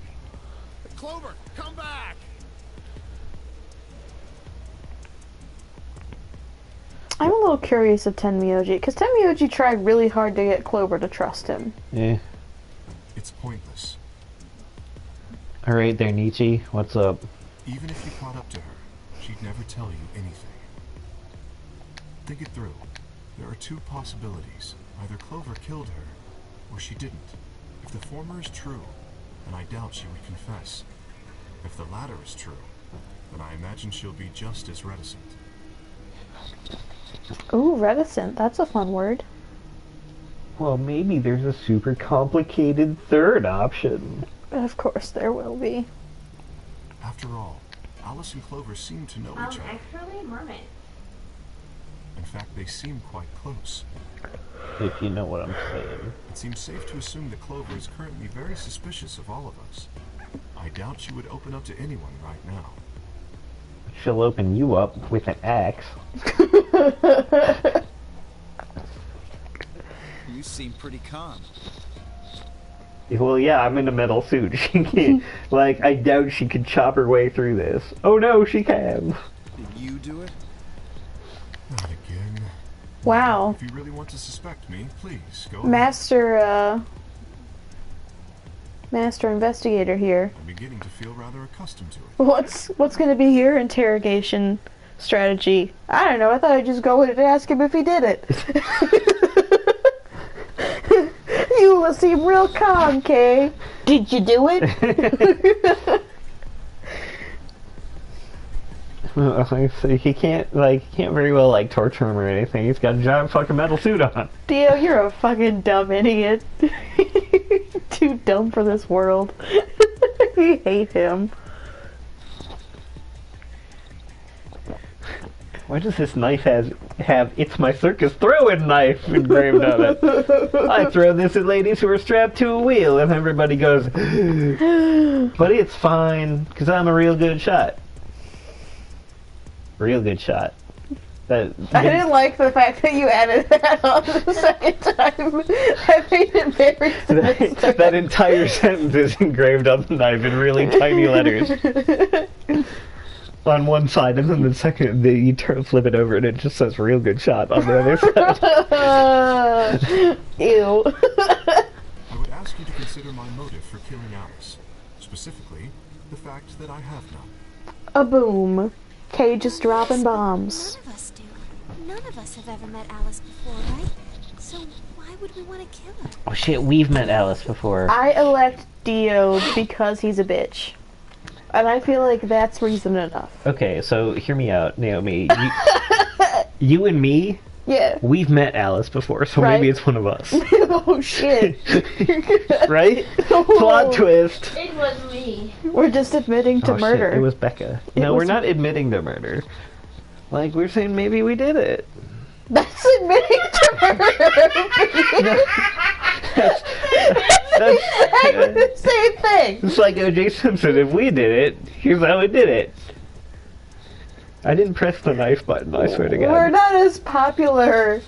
Clover, come back! I'm a little curious of Tenmyoji, because Tenmyoji tried really hard to get Clover to trust him. Yeah. It's pointless. Alright there, Nietzsche. What's up? Even if you caught up to her, she'd never tell you anything. Think it through. There are 2 possibilities. Either Clover killed her, or she didn't. If the former is true, then I doubt she would confess. If the latter is true, then I imagine she'll be just as reticent. Ooh, reticent. That's a fun word. Well, maybe there's a super complicated 3rd option. Of course there will be. After all, Alice and Clover seem to know each other. Actually, mermaid. In fact, they seem quite close. If you know what I'm saying. It seems safe to assume that Clover is currently very suspicious of all of us. I doubt she would open up to anyone right now. She'll open you up with an axe. You seem pretty calm. Well, yeah, I'm in a metal suit. She can't, I doubt she could chop her way through this. Oh no, she can. Did you do it? Not again. Wow. If you really want to suspect me, please go Master investigator here. I'm beginning to feel rather accustomed to it. What's going to be your interrogation strategy? I don't know. I thought I'd just go in and ask him if he did it. You will seem real calm, Kay. Did you do it? So he can't very well torture him or anything. He's got a giant fucking metal suit on. Dio, you're a fucking dumb idiot. Too dumb for this world. You hate him. Why does this knife have "It's my circus throwing knife" engraved on it? I throw this at ladies who are strapped to a wheel, and everybody goes, but it's fine, because I'm a real good shot. Real good shot. I didn't like the fact that you added that on the second time. I made it very sinister. that entire sentence is engraved on the knife in really tiny letters on one side, and then the second you flip it over and it just says "real good shot" on the other side. Ew. I would ask you to consider my motive for killing Alice. Specifically, the fact that I have none. A boom. Kay just dropping bombs. None of us do. None of us have ever met Alice before, right? So why would we want to kill her? Oh shit, we've met Alice before. I elect Dio because he's a bitch. And I feel like that's reason enough. Okay, so hear me out, Naomi. You and me, Yeah. we've met Alice before, so Right. maybe it's one of us. Oh shit. Right? Plot twist. It was me. We're just admitting to Oh, murder. shit, it was Becca. It No, was- we're not admitting to murder. Like, we're saying maybe we did it. That's admitting to murder. That's Exactly the same thing. It's like O.J. Simpson. If we did it, here's how we did it. I didn't press the knife button, I swear to God. We're not as popular.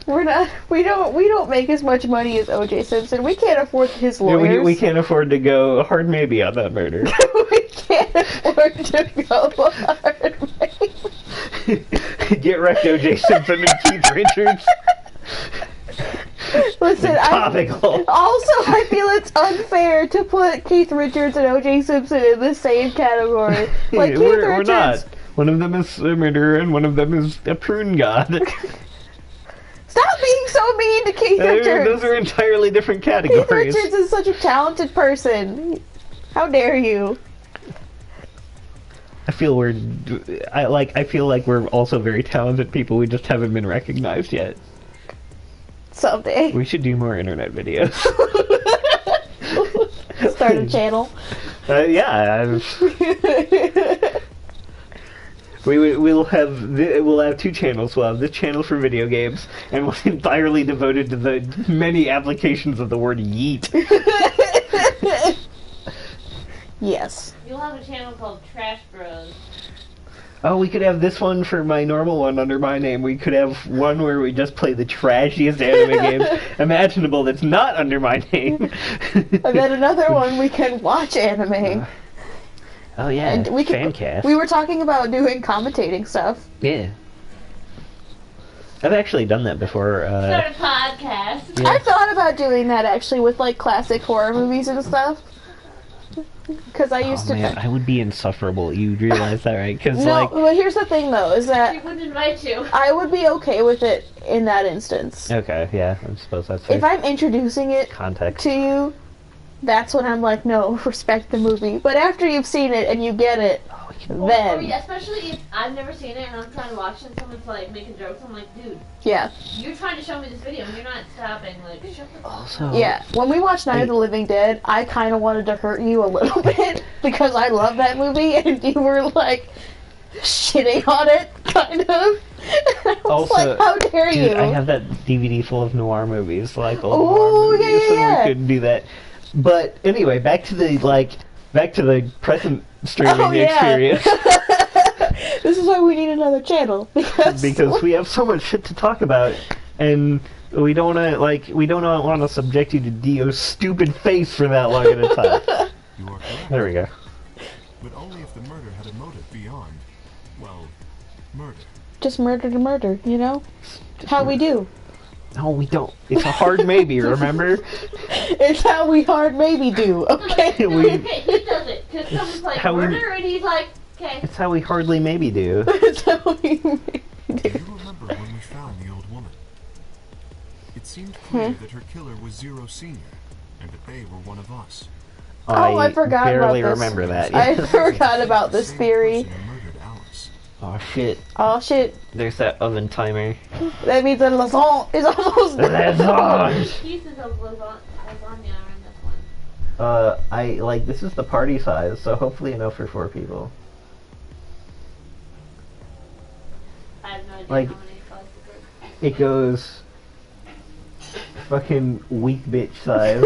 We don't make as much money as O.J. Simpson. We can't afford his Yeah, lawyers. we can't afford to go hard maybe on that murder. We can't afford to go hard. Get wrecked, O.J. Simpson and Keith Richards. Listen, Topical. also I feel it's unfair to put Keith Richards and O.J. Simpson in the same category. Like Keith we're Richards, not. One of them is a murderer and one of them is a prune god. Stop being so mean to Keith Richards. Those are entirely different Keith categories. Richards is such a talented person. How dare you? I feel like we're also very talented people. We just haven't been recognized yet. Someday. We should do more internet videos. Start a channel. Yeah. We'll have two channels. We'll have this channel for video games, and one entirely devoted to the many applications of the word yeet. Yes. You'll have a channel called Trash Bros. Oh, we could have this one for my normal one under my name. We could have one where we just play the trashiest anime games imaginable that's not under my name. And then another one we can watch anime. Oh yeah, And we fan could, cast. we were talking about doing commentating stuff. Yeah. I've actually done that before. Start a podcast. Yeah. I thought about doing that actually with like classic horror movies and stuff. Because I used Oh to. man, I would be insufferable. You realize that, right? Because No, like, but here's the thing though, is She that wouldn't invite you. I would be okay with it in that instance. okay, yeah, I suppose that's If fair. I'm introducing it Context. to you, that's when I'm like, no, respect the movie. But after you've seen it and you get it, Or, then, especially if I've never seen it and I'm trying to watch it and someone's like making jokes, I'm like, dude, yeah. you're trying to show me this video and you're not stopping. Like, shut the fuck Also, up. Yeah, when we watched Night of the Living Dead, I kind of wanted to hurt you a little bit because I love that movie and you were like shitting on it, kind of. I was Also, like, how dare dude, you? I have that DVD full of noir movies, like old Ooh, noir movies, yeah, so yeah. we could do that. But anyway, back to the present streaming Oh, yeah. experience. This is why we need another channel because We have so much shit to talk about, and we don't want to subject you to Dio's stupid face for that long at a time. You are correct. There we go. But only if the murder had a motive beyond, well, murder. just murder to murder, you know? How we do. No, we don't. It's a hard maybe. Remember? It's how we hard maybe do, okay? we. Okay, he does it. Because someone's like, How we- murder, and he's like, okay. It's how we hardly maybe do. It's how we Do you remember when we found the old woman? It seemed clear that her killer was Zero Senior, and that they were one of us. Oh, I forgot about barely this. remember that. I Yeah. forgot about this The same theory. person who murdered Alice. Oh shit! Oh shit, There's that oven timer. that means the lasagna is almost done. Lasagna! Pieces of lasagna are in this one. This is the party size, so hopefully enough for 4 people. I have no idea Like- how many slices are. It goes fucking weak bitch size,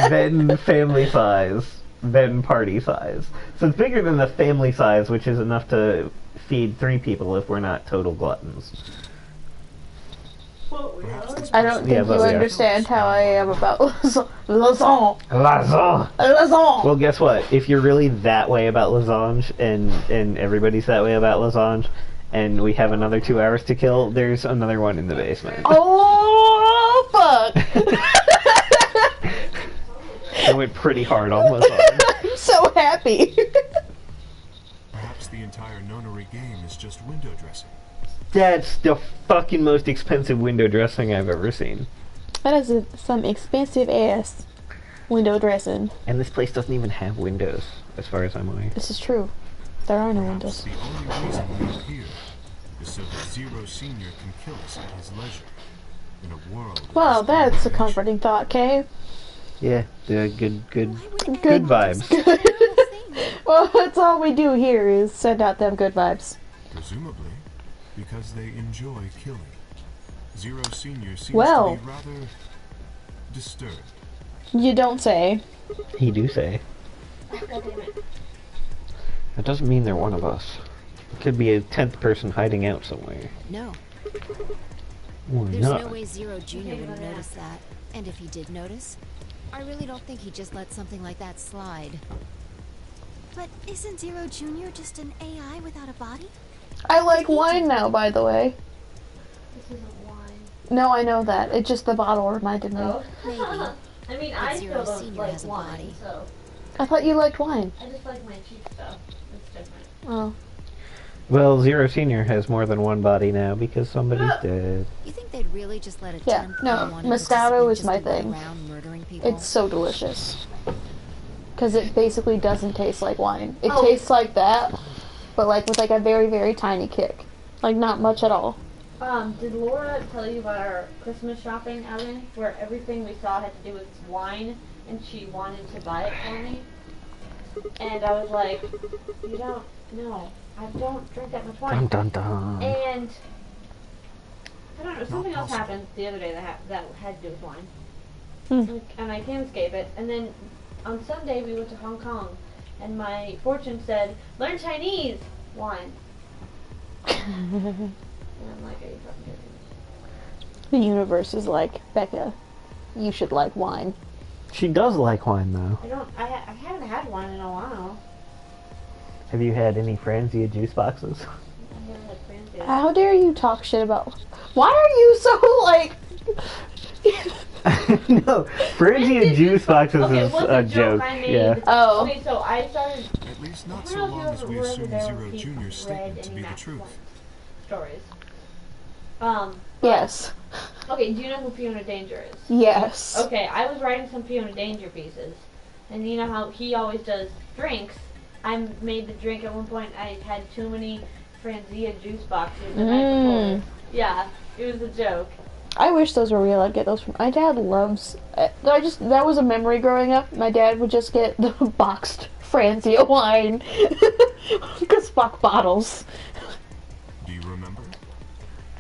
then family size, than party size. So it's bigger than the family size, which is enough to feed 3 people if we're not total gluttons. I don't think you understand how I am about lasagna. Lasagna! Well, guess what? If you're really that way about lasagna, and everybody's that way about lasagna, and we have another 2 hours to kill, there's another one in the basement. Oh, fuck! I went pretty hard on lasagna. I'm so happy. Perhaps the entire Nonary game is just window dressing. That's the fucking most expensive window dressing I've ever seen. That is some expensive ass window dressing. And this place doesn't even have windows, as far as I'm aware. This is true. There are no Perhaps windows. the only reason we're here is so that Zero Senior can kill us at his leisure. In a world. Well, that's a comforting thought, Kay. Yeah, good Good vibes. Well, that's all we do here is send out them good vibes. Presumably, because they enjoy killing. Zero Senior seems Well. to be rather disturbed. You don't say. He do say. That doesn't mean they're one of us. It could be a 10th person hiding out somewhere. No, Why there's not? no way Zero Jr. would notice that. And if he did notice, I really don't think he'd just let something like that slide. But isn't Zero Jr. just an AI without a body? I like wine now, by the way. This isn't wine. No, I know that. It just the bottle reminded me. Oh. Maybe. I mean, But I Zero still don't Senior like has a wine, body. so I thought you liked wine. I just like my cheap stuff. It's different. Oh. Well, Zero Senior has more than one body now because somebody's dead. You think they'd really just let a Yeah, 10th no, unwanted Moscato participant is just my go thing. around murdering people? It's so delicious. Because it basically doesn't taste like wine. It Oh. tastes like that, but like with like a very, very tiny kick. Like not much at all. Did Laura tell you about our Christmas shopping outing where everything we saw had to do with wine and she wanted to buy it for me? And I was like, you don't know. I don't drink that much Dun wine. dun dun. And I don't know, something else possible. happened the other day that had to do with wine. Hmm. And I can't escape it. And then on Sunday we went to Hong Kong and my fortune said, learn Chinese wine. And I'm like, are you fucking kidding me? The universe is like, Becca, you should like wine. She does like wine, though. I haven't had one in a while. Have you had any Franzia juice boxes? I've never had friends yet. How dare you talk shit about... Why are you so like... No, Franzia juice boxes Okay, is what's a joke. I made? Yeah. Oh. Okay, so I started. At least not I so don't know long if as you we ever assume read Zero people Junior's statement to any be the Max truth. Planck stories. Yes. Okay, do you know who Fiona Danger is? Yes. Okay, I was writing some Fiona Danger pieces, and you know how he always does drinks. I made the drink at one point. I had too many Franzia juice boxes the night before. Yeah, it was a joke. I wish those were real. I'd get those from... My dad loves... that was a memory growing up. My dad would just get the boxed Franzia wine. Because fuck bottles. Do you remember?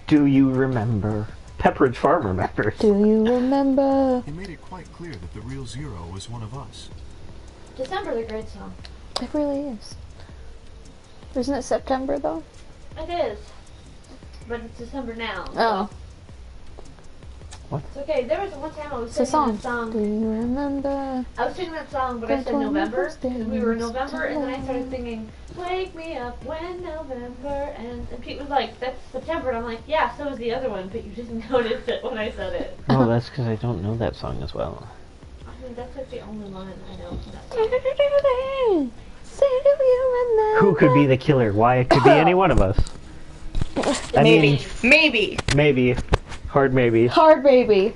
Do you remember? Pepperidge Farm remembers. Do you remember? He made it quite clear that the real Zero was one of us. December's a great song. It really is. Isn't it September, though? It is. But it's December now. so Oh. What? It's okay. There was one time I was It's a singing song. that Do song. you remember? I was singing that song, but I said November because we were in November, and then I started singing "Wake Me Up When November," and Pete was like, "That's September," and I'm like, "Yeah, so was the other one, but you didn't notice it when I said it." Oh, that's because I don't know that song as well. I mean, that's like the only line I know. From that song. Say, do you remember? Who could be the killer? Why, it could be any one of us. I mean, Maybe. maybe. Hard maybe. Hard baby.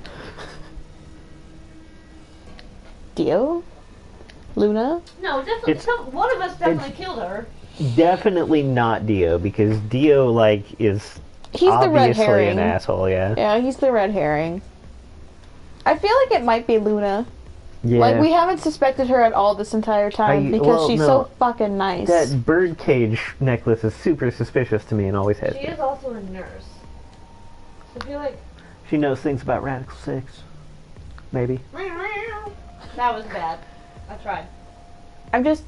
Dio? Luna? No, definitely. It's- One of us definitely killed her. Definitely not Dio, because Dio, like, is He's the red obviously herring. an asshole, yeah. Yeah, he's the red herring. I feel like it might be Luna. Yeah. Like, we haven't suspected her at all this entire time because well, she's no. so fucking nice. That birdcage necklace is super suspicious to me and always has She been. is also a nurse. So I feel like She knows things about Radical 6. Maybe. that was bad. I tried. I'm just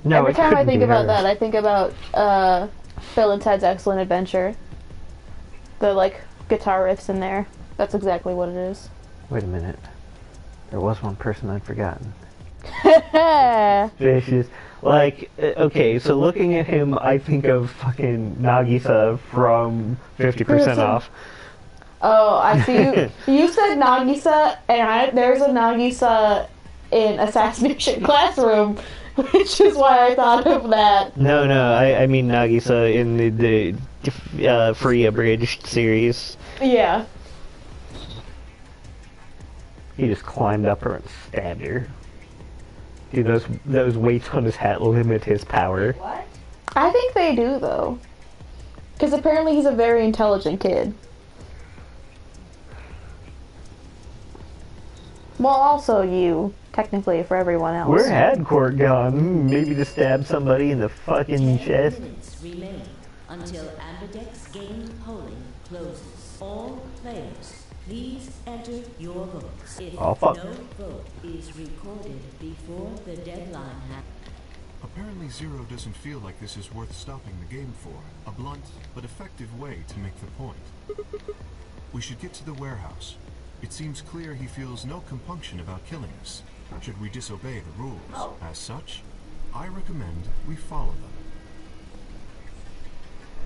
No, every it time I couldn't think be about her. that, I think about Bill and Ted's Excellent Adventure. The like guitar riffs in there. That's exactly what it is. Wait a minute. There was one person I'd forgotten. Oh, Vicious. Like, okay, so looking at him, I think of fucking Nagisa from 50% Off. I see you. You said Nagisa, and there's a Nagisa in Assassination Classroom, which is why I thought of that. No, I mean Nagisa in the free abridged series. Yeah. He just climbed up her and stabbed her. Dude, those weights on his hat limit his power. What? I think they do, though. Because apparently he's a very intelligent kid. Well, also you, technically, for everyone else. Where had Court gone? Maybe to stab somebody in the fucking 10 chest? minutes remain until Amberdeck's game polling closes. All players, please enter your votes. If Oh, fuck. no vote is recorded before the deadline Apparently Zero doesn't feel like this is worth stopping the game for. A blunt but effective way to make the point. We should get to the warehouse. It seems clear he feels no compunction about killing us, should we disobey the rules. As such, I recommend we follow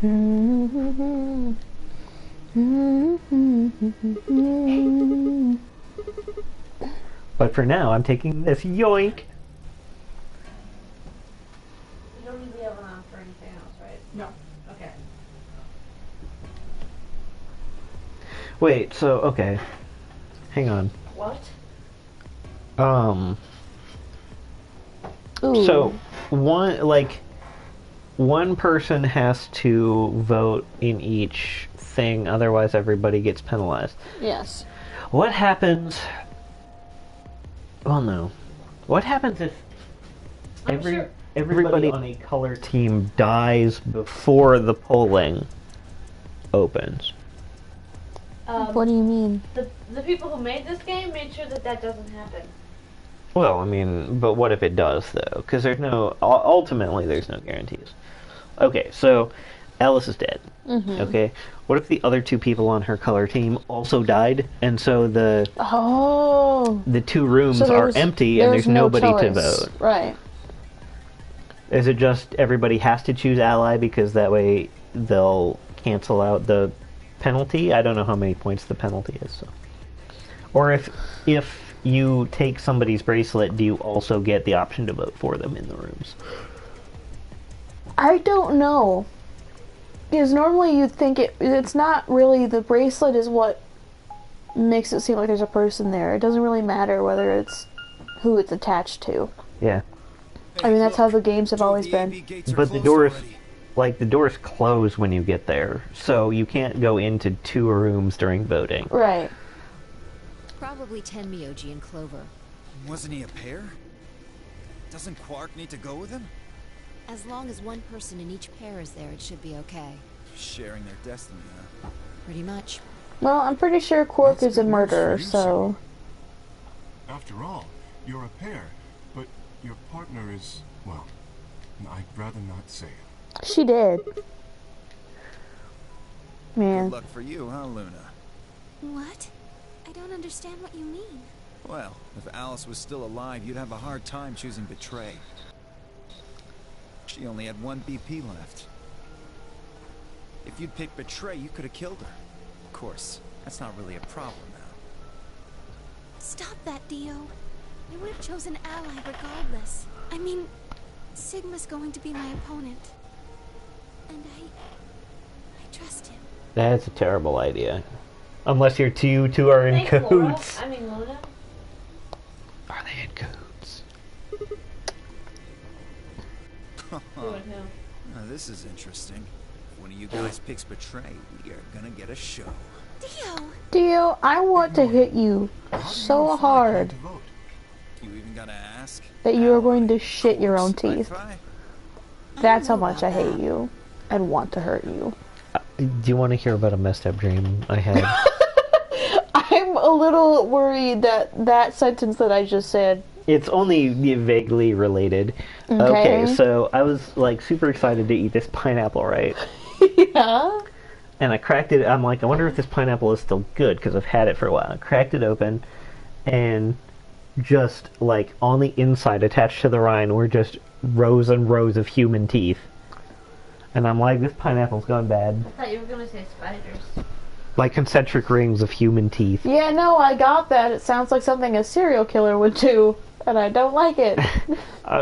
them. But for now, I'm taking this yoink. You don't need the oven on for anything else, right? No. Okay. Wait, so, okay. Hang on. What? Ooh. So, one person has to vote in each thing, otherwise everybody gets penalized. Yes. What happens... Well, no. What happens if everybody on a color team dies before the polling opens? What do you mean? The people who made this game made sure that that doesn't happen. Well, I mean, but what if it does, though? Because ultimately, there's no guarantees. Okay, so Alice is dead. Mm-hmm. Okay, what if the other two people on her color team also died, and so the two rooms So are empty and there's no nobody to choice. vote? Right. Is it just everybody has to choose ally because that way they'll cancel out the penalty? I don't know how many points the penalty is. So. Or if you take somebody's bracelet, do you also get the option to vote for them in the rooms? I don't know. Because normally you'd think it's not really the bracelet is what makes it seem like there's a person there. It doesn't really matter whether it's who it's attached to. Yeah. I mean, that's how the games have always been. But the doors close when you get there, so you can't go into two rooms during voting. Right. Probably Tenmyoji and Clover. Wasn't he a pair? Doesn't Quark need to go with him? As long as one person in each pair is there, it should be okay. Sharing their destiny, huh? Pretty much. Well, I'm pretty sure Quark That's is a good news murderer, for you, so... After all, you're a pair, but your partner is, well, I'd rather not say it. She did. Man. Good luck for you, huh, Luna? What? I don't understand what you mean. Well, if Alice was still alive, you'd have a hard time choosing Betray. She only had one BP left. If you'd picked Betray, you could have killed her. Of course, that's not really a problem now. Stop that, Dio. I would have chosen Ally regardless. I mean, Sigma's going to be my opponent. And I trust him. That's a terrible idea. Unless you two are in Thanks, Laura. cahoots. I mean, Luna. Are they in cahoots? Who and who? Now, this is interesting. If one of you guys picks Betray, we are gonna get a show. Dio, I want to hit you so hard You even gotta ask? that you are going to shit your own teeth. Wi-Fi? That's how much I hate you and want to hurt you. Do you want to hear about a messed up dream I had? I'm a little worried that that sentence that I just said It's only vaguely related. Okay. So I was like super excited to eat this pineapple, right? Yeah. And I cracked it. I'm like, I wonder if this pineapple is still good because I've had it for a while. I cracked it open, and just like on the inside, attached to the rind, were just rows and rows of human teeth. And I'm like, this pineapple's gone bad. I thought you were gonna say spiders. Like concentric rings of human teeth. Yeah, no, I got that. It sounds like something a serial killer would do, and I don't like it.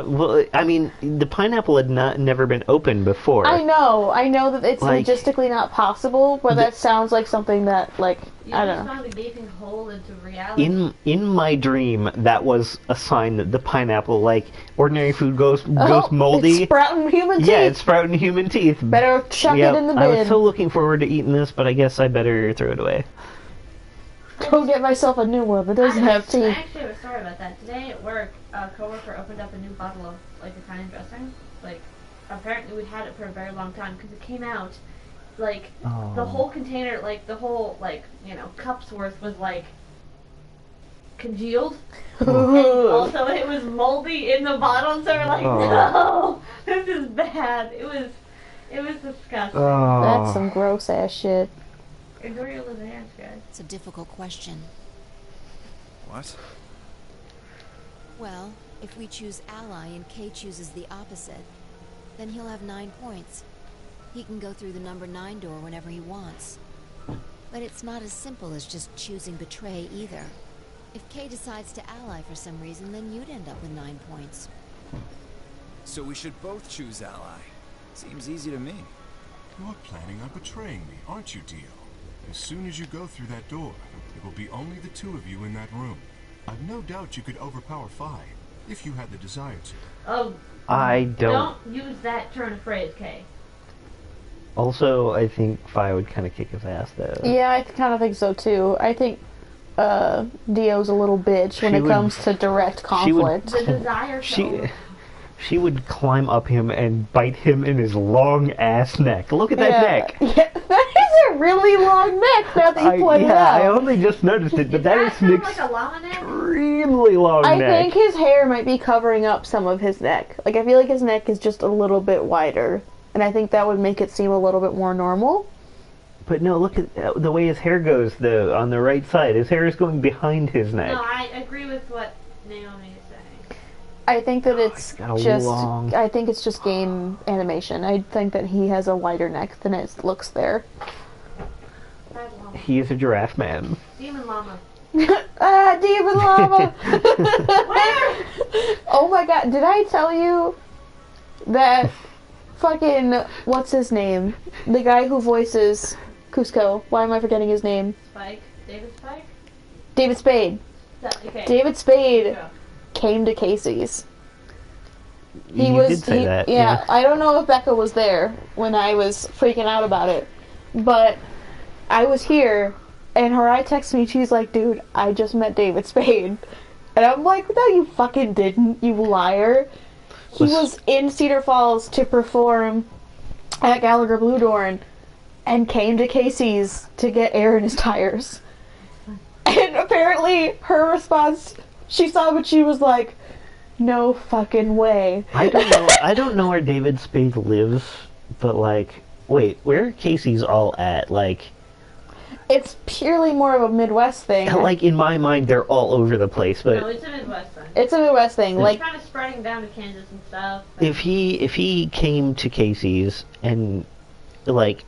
Well, I mean, the pineapple had never been opened before. I know that it's Like, logistically not possible, but that sounds like something that, like, You I just don't know. found a gaping hole into reality. In my dream, that was a sign that the pineapple, like ordinary food, goes Oh, moldy. It's sprouting human teeth. Yeah, it's sprouting human teeth. Better chuck Yep, it in the I was bin. so looking forward to eating this, but I guess I better throw it away. Go get myself a new one that doesn't have I teeth. actually have a story about that. Today at work, a coworker opened up a new bottle of like Italian dressing. Like, apparently we'd had it for a very long time because it came out like the whole container, like the whole cup's worth was like congealed. And also it was moldy in the bottle, so we're like, no, this is bad. It was disgusting. That's some gross ass shit. Ignore your little hands, guys. It's a difficult question. What? Well, if we choose ally and Kay chooses the opposite, then he'll have 9 points. He can go through the number 9 door whenever he wants. But it's not as simple as just choosing betray either. If Kay decides to ally for some reason, then you'd end up with 9 points. So we should both choose ally. Seems easy to me. You're planning on betraying me, aren't you, Dio? As soon as you go through that door, it will be only the two of you in that room. I've no doubt you could overpower Phi, if you had the desire to. Oh, I don't. don't use that turn of phrase, Kay. Also, I think Phi would kind of kick his ass, though. Yeah, I kind of think so too. I think Dio's a little bitch when She it would- comes to direct conflict. The desire She would climb up him and bite him in his long ass neck. Look at that neck. Yeah, that is a really long neck now that you point it out. I only just noticed it, but that is an like a llama neck? extremely long I neck. think his hair might be covering up some of his neck. Like, I feel like his neck is just a little bit wider. And I think that would make it seem a little bit more normal. But no, look at the way his hair goes, though, on the right side. His hair is going behind his neck. No, I agree with what Naomi is saying. I think that it's got a just... long- I think it's just game animation. I think that he has a wider neck than it looks there. Bad llama. He is a giraffe man. Demon llama. Ah, demon llama! Oh my god, did I tell you that fucking, what's his name? The guy who voices Cusco. Why am I forgetting his name? Spike? David Spike? David Spade. Okay. David Spade Yeah. came to Casey's. You did say that. Yeah, I don't know if Becca was there when I was freaking out about it, but I was here, and Harai texted me. She's like, "Dude, I just met David Spade," and I'm like, "No, you fucking didn't, you liar." He was in Cedar Falls to perform at Gallagher Blue Dorn, and came to Casey's to get air in his tires. And apparently, her response, she saw what she was like. No fucking way. I don't know where David Spade lives, but like, wait, where are Casey's all at? Like, It's purely more of a Midwest thing. like in my mind, they're all over the place. No, But it's a Midwest thing. It's a Midwest thing. It's Like, kind of spreading down to Kansas and stuff. if he came to Casey's and like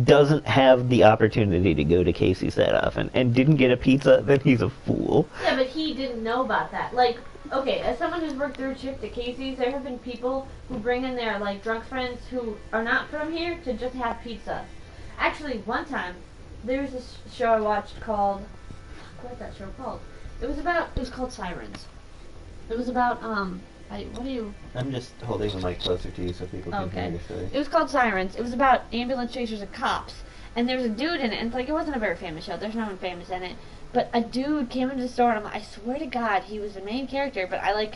doesn't have the opportunity to go to Casey's that often and didn't get a pizza, then he's a fool. Yeah, but he didn't know about that. Like, okay, as someone who's worked through shift at Casey's, there have been people who bring in their, like, drunk friends who are not from here to just have pizza. Actually, one time, there was this show I watched called... What's that show called? It was called Sirens. It was about, what do you... I'm just holding the mic closer to you so people can Okay. hear your story. It was called Sirens. It was about ambulance chasers and cops. And there was a dude in it, and like, it wasn't a very famous show. There's no one famous in it. But a dude came into the store, and I'm like, I swear to God, he was the main character, but I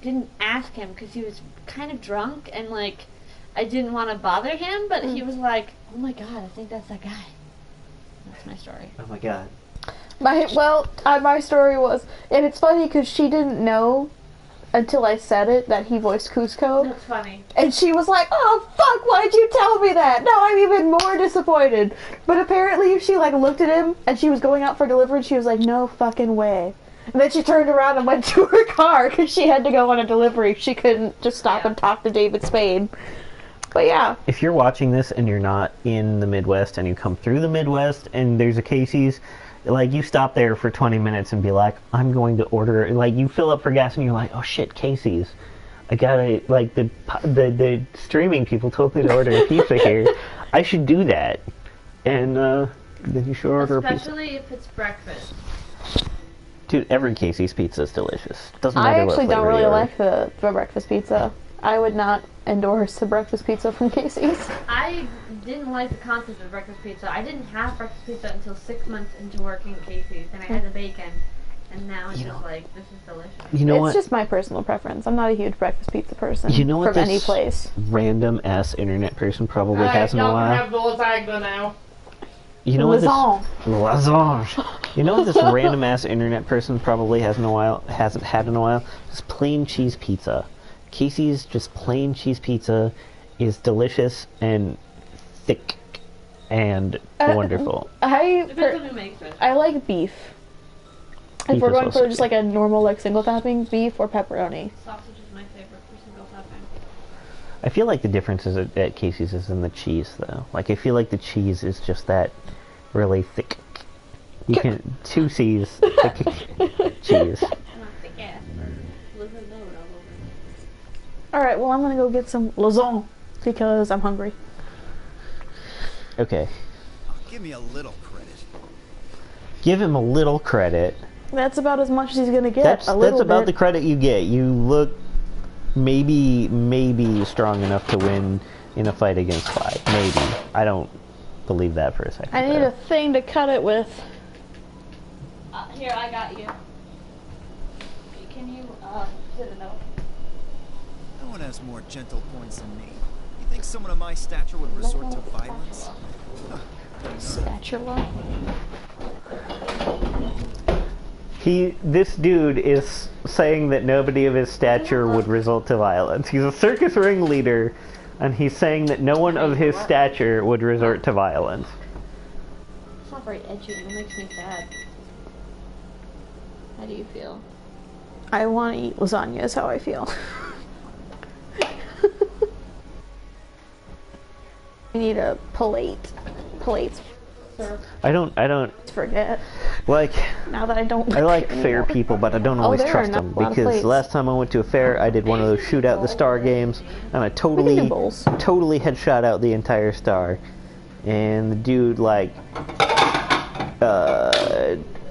didn't ask him because he was kind of drunk, and like, I didn't want to bother him, but he was like, oh my God, I think that's that guy. That's my story. Oh my god. My story was, and it's funny because she didn't know until I said it that he voiced Cusco. That's funny. And she was like, "Oh fuck, why'd you tell me that? Now I'm even more disappointed." But apparently she like looked at him and she was going out for delivery and she was like, "No fucking way." And then she turned around and went to her car because she had to go on a delivery. She couldn't just stop and talk to David Spade. But yeah. If you're watching this and you're not in the Midwest and you come through the Midwest and there's a Casey's, like, you stop there for 20 minutes and be like, I'm going to order, like, you fill up for gas and you're like, oh shit, Casey's. I gotta, like, the streaming people told me to order a pizza here. I should do that. And, then you should order a pizza. Especially if it's breakfast. Dude, every Casey's pizza is delicious. Doesn't matter I actually what don't flavor really you order. like the breakfast pizza. I would not endorse the breakfast pizza from Casey's. I didn't like the concept of breakfast pizza. I didn't have breakfast pizza until 6 months into working at Casey's, and I had the bacon, and now it's just like, this is delicious. You know It's just my personal preference. I'm not a huge breakfast pizza person. You know what from any this place. random ass internet person probably has in a y'all while? can have the lasagna now. You know what Lasagne. You know what this random ass internet person probably hasn't had in a while? Just plain cheese pizza. Casey's just plain cheese pizza is delicious and thick and wonderful. Depends on who makes it. I like beef. Beef If we're is going also for just good. like a normal like single topping, beef or pepperoni. Sausage is my favorite for single topping. I feel like the difference is at Casey's is in the cheese, though. Like, I feel like the cheese is just that really thick. You can 2 C's thick cheese. I don't think ass for living load all over. Alright, well I'm gonna go get some lasagne because I'm hungry. Okay, Give me a little credit. give him a little credit. That's about as much as he's gonna get. That's little about bit. the credit you get. You look maybe strong enough to win in a fight against 5. Maybe. I don't believe that for a second. I need though. a thing to cut it with. Here, I got you. Can you, sit a note? No one has more gentle points than me. You think someone of my stature would resort to violence? Spatula. This dude is saying that nobody of his stature would resort to violence. He's a circus ringleader, and he's saying that no one of his stature would resort to violence. It's not very edgy. It makes me sad. How do you feel? I want to eat lasagna is how I feel. I need a plate. Plates. I don't Forget. like. Now that I don't. I like fair people, but I don't always there are trust not them a lot of because plates. last time I went to a fair, I did one of those shoot out the star games, and I We can totally do bowls. had shot out the entire star, and the dude like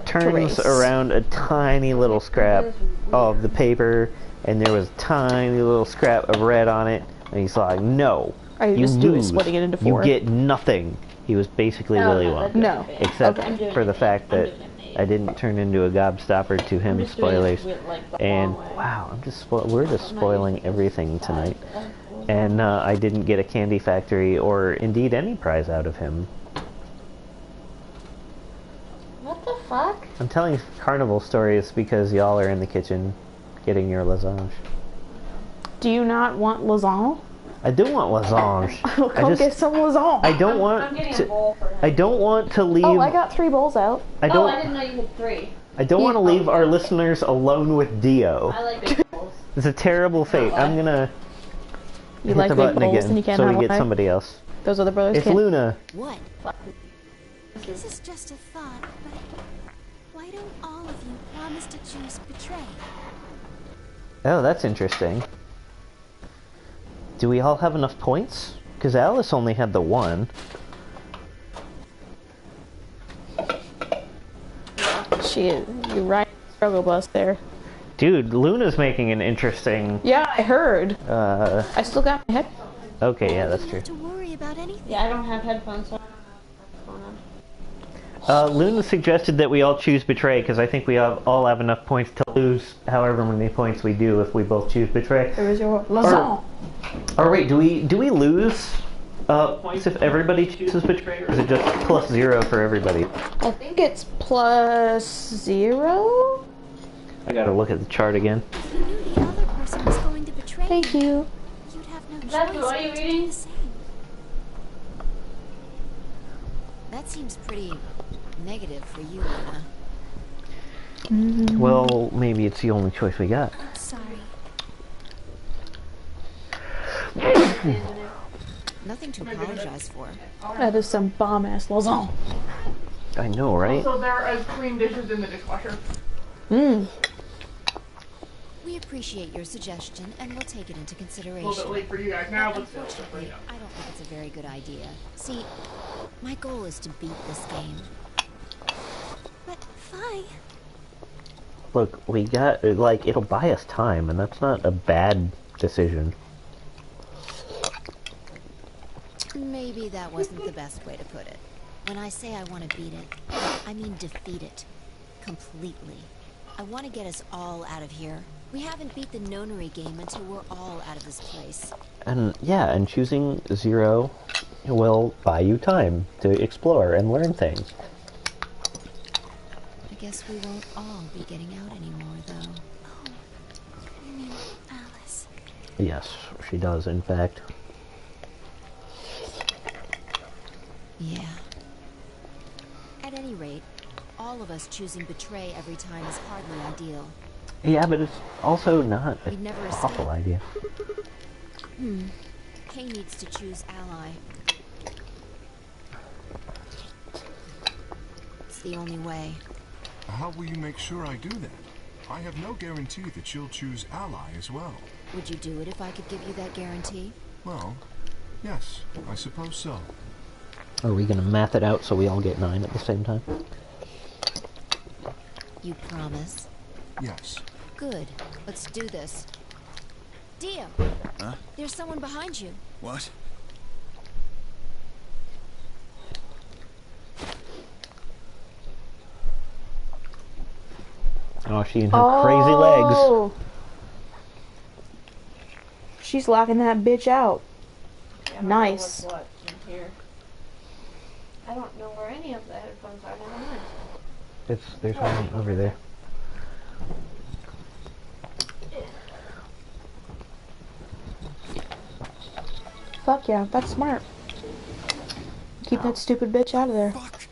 turns Erase. around a tiny little scrap of the paper, and there was a tiny little scrap of red on it, and he's like, "No, Are you just lose. splitting it into You 4? get nothing." He was basically Willy Wonka. No. Except Okay. for the fact that I didn't turn into a gobstopper to him. Spoilers. And wow, we're just spoiling everything tonight. And I didn't get a candy factory or indeed any prize out of him. What the fuck? I'm telling carnival stories because y'all are in the kitchen getting your lasagna. Do you not want lasagna? I do want lasagna. I'll come get some lasagna. I don't want I'm getting a to. bowl for him. I don't want to leave. Oh, I got 3 bowls out. I Oh, don't. I didn't know you had 3. I don't want to leave our listeners alone with Dio. I like big bowls. It's a terrible fate. I'm gonna You hit like the big button bowls again and you can't so we have get life? somebody else. Those other brothers It's can't. Luna. What? This is just a thought, but why don't all of you promise to choose betray? Oh, that's interesting. Do we all have enough points? Because Alice only had the 1. You're right. Struggle bus there. Dude, Luna's making an interesting. Yeah, I heard. Uh, I still got my head. okay, yeah, that's You true. don't have to worry about anything. Yeah, I don't have headphones, so I don't know what's going on. Luna suggested that we all choose Betray because I think we all have enough points to lose however many points we do if we both choose Betray. There was your lasagna. Or wait, do we lose Points if everybody chooses betray, or is it just +0 for everybody? I think it's +0? I gotta look at the chart again. If you knew the other person was going to betray Thank you, you. you'd have no That's choice what are you but to do reading? the same. That seems pretty negative for you, Luna. Well, maybe it's the only choice we got. Sorry. Nothing to apologize for. That is some bomb-ass lasagna. I know, right? Also, there are clean dishes in the dishwasher. Mmm. We appreciate your suggestion, and we'll take it into A consideration. little bit late for you guys now, but still. Unfortunately, I don't think it's a very good idea. See, my goal is to beat this game. But Fi, Look, we got, like, it'll buy us time, and that's not a bad decision. Maybe that wasn't the best way to put it. When I say I want to beat it, I mean defeat it. Completely. I want to get us all out of here. We haven't beat the Nonary game until we're all out of this place. And, yeah, and choosing 0 will buy you time to explore and learn things. I guess we won't all be getting out anymore, though. oh, you mean Alice? Yes, she does, in fact. Yeah. At any rate, all of us choosing betray every time is hardly ideal. Yeah, but it's also not We'd an never awful escape. idea. Kay needs to choose ally. It's the only way. How will you make sure I do that? I have no guarantee that she'll choose ally as well. Would you do it if I could give you that guarantee? Well, yes, I suppose so. Are we gonna math it out so we all get 9 at the same time? You promise? Yes. Good. Let's do this. Dio! Huh? There's someone behind you. What? Oh, she and her crazy legs. Oh. She's locking that bitch out. Yeah, I don't Nice. know what's what in here. I don't know where any of the headphones are. Never mind. There's one over there. Fuck yeah, that's smart. Keep that stupid bitch out of there. Fuck!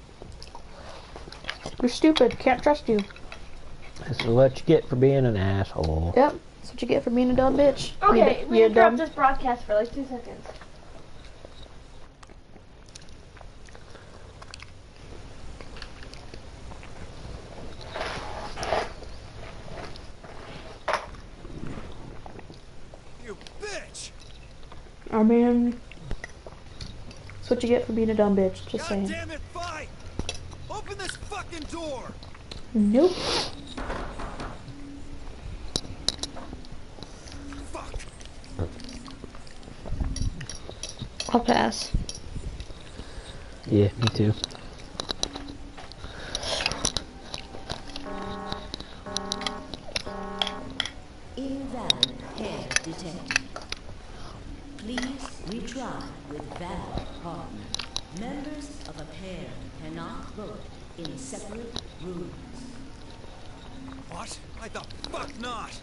You're stupid. Can't trust you. This is what you get for being an asshole. Yep. That's what you get for being a dumb bitch. Okay, we you interrupt dumb. this broadcast for like 2 seconds. You bitch! I mean, that's what you get for being a dumb bitch. Just God saying. damn it, fight! Open this fucking door! Nope. Fuck! I'll pass. Yeah, me too. Invalid pair detected. Please retry with valid partner. Members of a pair cannot vote in separate rooms. What? Why the fuck not?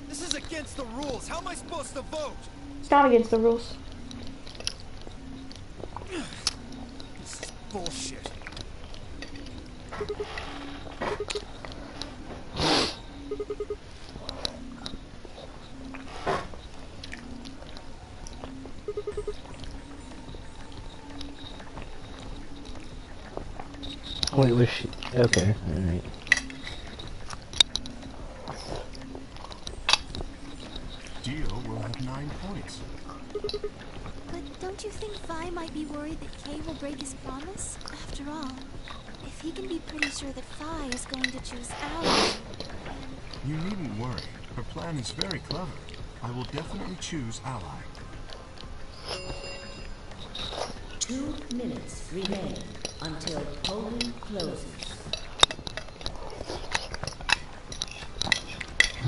This is against the rules. How am I supposed to vote? It's not against the rules. This is bullshit. Wait, was she? Okay, alright. Dio will have 9 points. But don't you think Vi might be worried that Kay will break his promise? After all, if he can be pretty sure that Vi is going to choose Ally, You needn't worry. Her plan is very clever. I will definitely choose ally. 2 minutes remain until polling closes.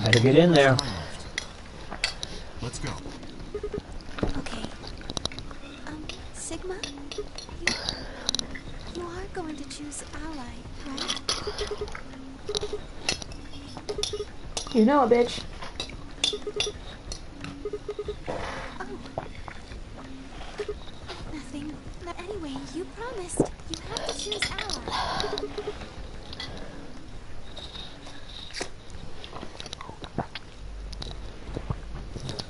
Better get in there. Time left. Let's go. okay. Sigma, you are going to choose ally, right? You know it, bitch. Oh. Nothing. Anyway, you promised. You have to choose ally.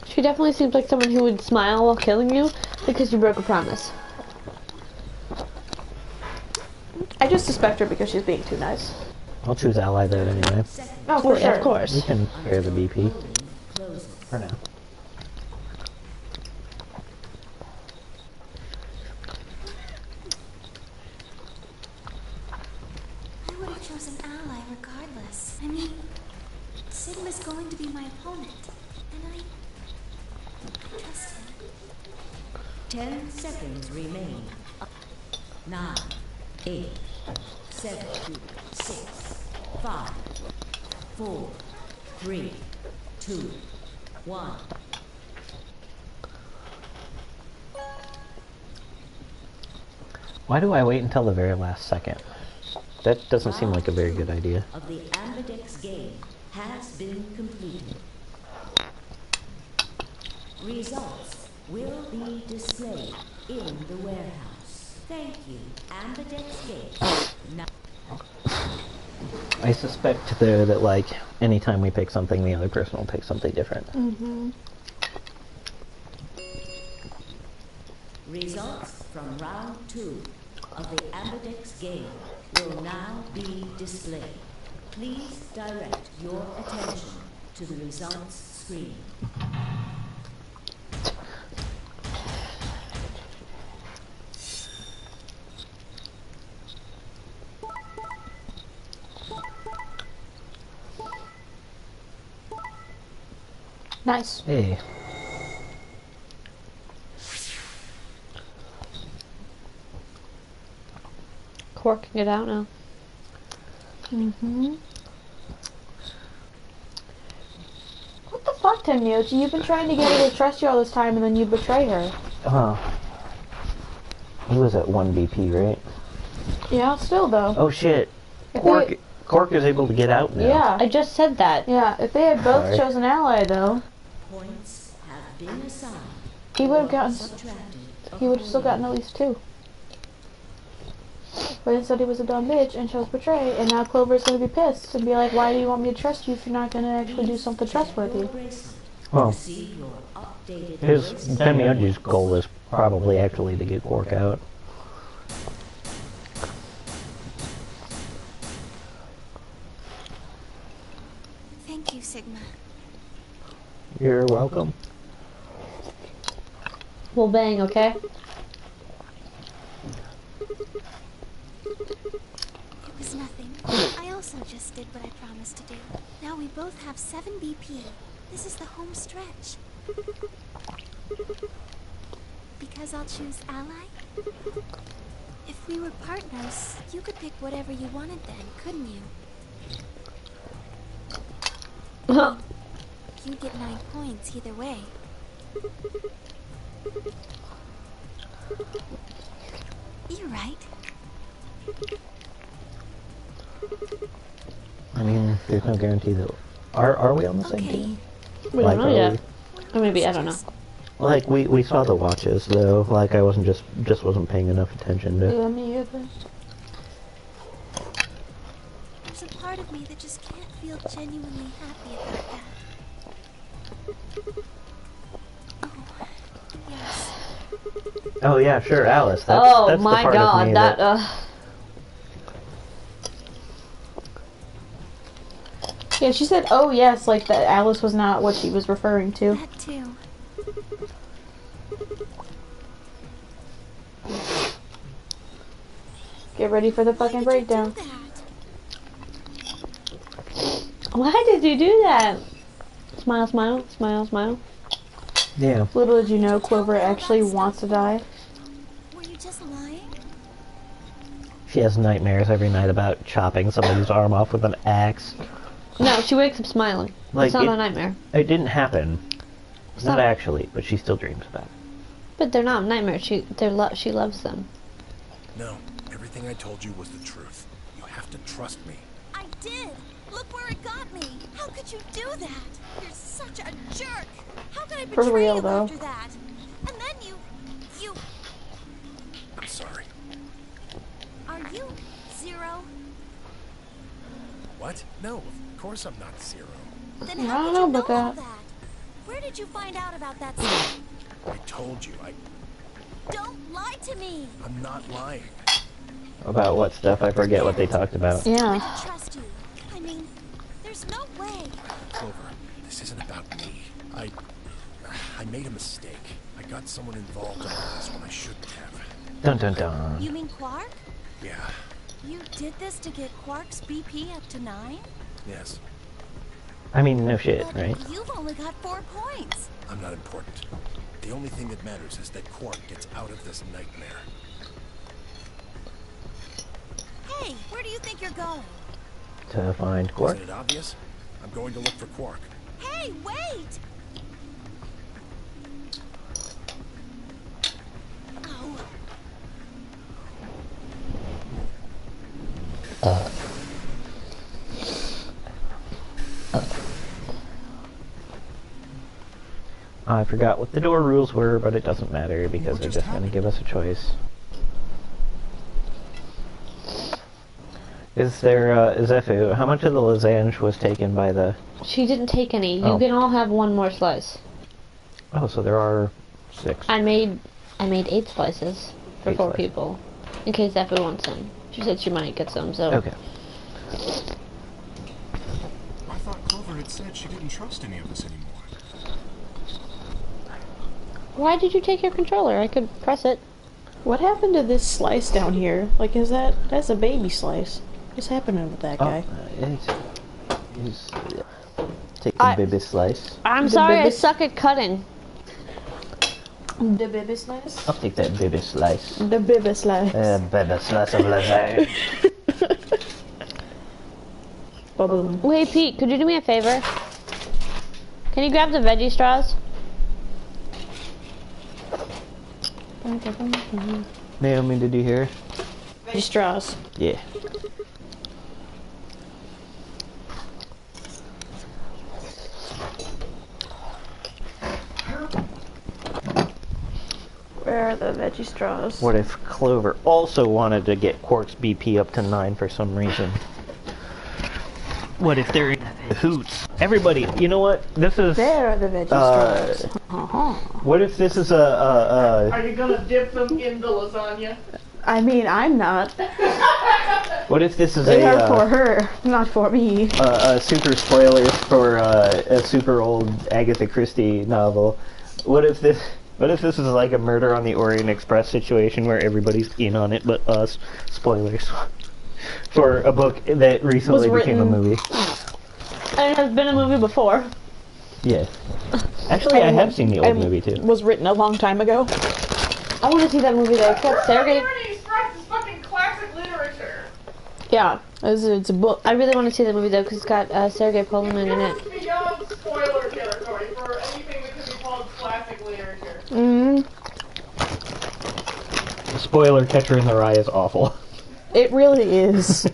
She definitely seems like someone who would smile while killing you because you broke a promise. I just suspect her because she's being too nice. I'll choose ally though anyway. Oh, for sure. We Of course. can spare the BP. For now. I would have chosen ally regardless. I mean, Sigma's going to be my opponent, and I trust him. 10 seconds remain. 9, 8, 7, 6, 5, 4, 3, 2, 1. Why do I wait until the very last second? That doesn't seem like a very good idea. Of the Ambidex game has been completed. Results will be displayed in the warehouse. Thank you, Ambidex game. Now I suspect though that like anytime we pick something, the other person will pick something different. Mm-hmm. results from round 2 of the Ambidex game will now be displayed. Please direct your attention to the results screen. Nice. Hey. Corking it out now. Mm-hmm. What the fuck, Tenmyoji? You've been trying to get her to trust you all this time and then you betray her. He was at 1 BP, right? Yeah, still though. Oh shit. Cork is able to get out now. Yeah. I just said that. Yeah, if they had both Sorry. chosen ally though, Points have been assigned. he would have gotten. Subtracted. He would have still gotten at least 2. But instead he was a dumb bitch and chose betray, and now Clover's gonna be pissed and be like, why do you want me to trust you if you're not gonna actually do something trustworthy? Well, See your updated his bracelet. Tenmyoji's goal is probably actually to get Cork out. Thank you, Sigma. You're welcome. We'll bang, okay? It was nothing. I also just did what I promised to do. Now we both have 7 BP. This is the home stretch. Because I'll choose ally? If we were partners, you could pick whatever you wanted then, couldn't you? You'd get 9 points either way. You're right. I mean, there's no guarantee that... Are we on the same Okay. team? We Like, don't know are yet. Or maybe, I don't know. Like, we saw the watches, though. Like, I wasn't just wasn't paying enough attention to... Yeah, me either. There's a part of me that just can't feel genuinely happy about that. Oh, yes. Oh, yeah, sure, Alice. That's the my part of god, me that, Yeah, she said, oh yes, like that Alice was not what she was referring to. That too. Get ready for the Why fucking did breakdown. you do that? why did you do that? Smile, smile, smile, smile. Yeah. Little did you know, Clover actually wants to die. Were you just lying? She has nightmares every night about chopping somebody's arm off with an axe. No, she wakes up smiling. Like, It's not it- a nightmare. It didn't happen. Not not- actually, but she still dreams about it. But they're not nightmares. She loves them. No, everything I told you was the truth. You have to trust me. I did. Look where it got me. How could you do that? You're such a jerk. How could I For betray real, you though. after that? And then you... I'm sorry. Are you Zero? What? No, of course I'm not Zero. Then I how don't did know you know about all that. that? Where did you find out about that stuff? I told you, Don't lie to me. I'm not lying. About what stuff? I forget what they talked about. I Yeah. can trust you. I mean, there's no way. Clover, this isn't about me. I made a mistake. I got someone involved in all this when I shouldn't have. Dun dun dun. You mean Quark? Yeah, You did this to get Quark's BP up to 9? yes. I mean, no shit, But right? you've only got 4 points. I'm not important. The only thing that matters is that Quark gets out of this nightmare. Hey, where do you think you're going? To find Quark. Isn't it obvious? I'm going to look for Quark. Hey, wait! Oh, I forgot what the door rules were, but it doesn't matter because What they're just just going to give us a choice. Is there, Zephu, how much of the losange was taken by the... She didn't take any. You Oh. can all have one more slice. Oh, so there are 6. I made 8 slices for 8 4 slices. people, in case Effie wants some. She said she might get some, so. Okay. I thought Clover had said she didn't trust any of us anymore. Why did you take your controller? I could press it. What happened to this slice down here? Like, that's a baby slice. What's happening with that guy? He's take the baby slice. I'm The sorry, I baby- suck at cutting. The baby slice? I'll take that baby slice. The baby slice. Baby slice of lasagne. Ba-boom. Wait, Pete, could you do me a favor? Can you grab the veggie straws? Naomi, did you hear? Veggie straws. Yeah. Where are the veggie straws? What if Clover also wanted to get Quark's BP up to 9 for some reason? What if they're in hoots? Everybody, you know what? This is... There are the veggie straws. What if this is a Are you gonna dip them in the lasagna? I mean, I'm not. what if this is They a are for her, not for me. super spoilers for a super old Agatha Christie novel? What if this is like a Murder on the Orient Express situation where everybody's in on it but us? Spoilers. For a book that recently became a movie. And it has been a movie before. Yeah. Actually, I have seen the old movie too. Was written a long time ago. I want to see that movie though. It's got Sergey. Already expressed is fucking classic literature. Yeah, it's a book. I really want to see that movie though because it's got Sergey Poloman in it. It's beyond spoiler territory for anything that could be called classic literature. Spoiler: Catcher in the Rye is awful. It really is.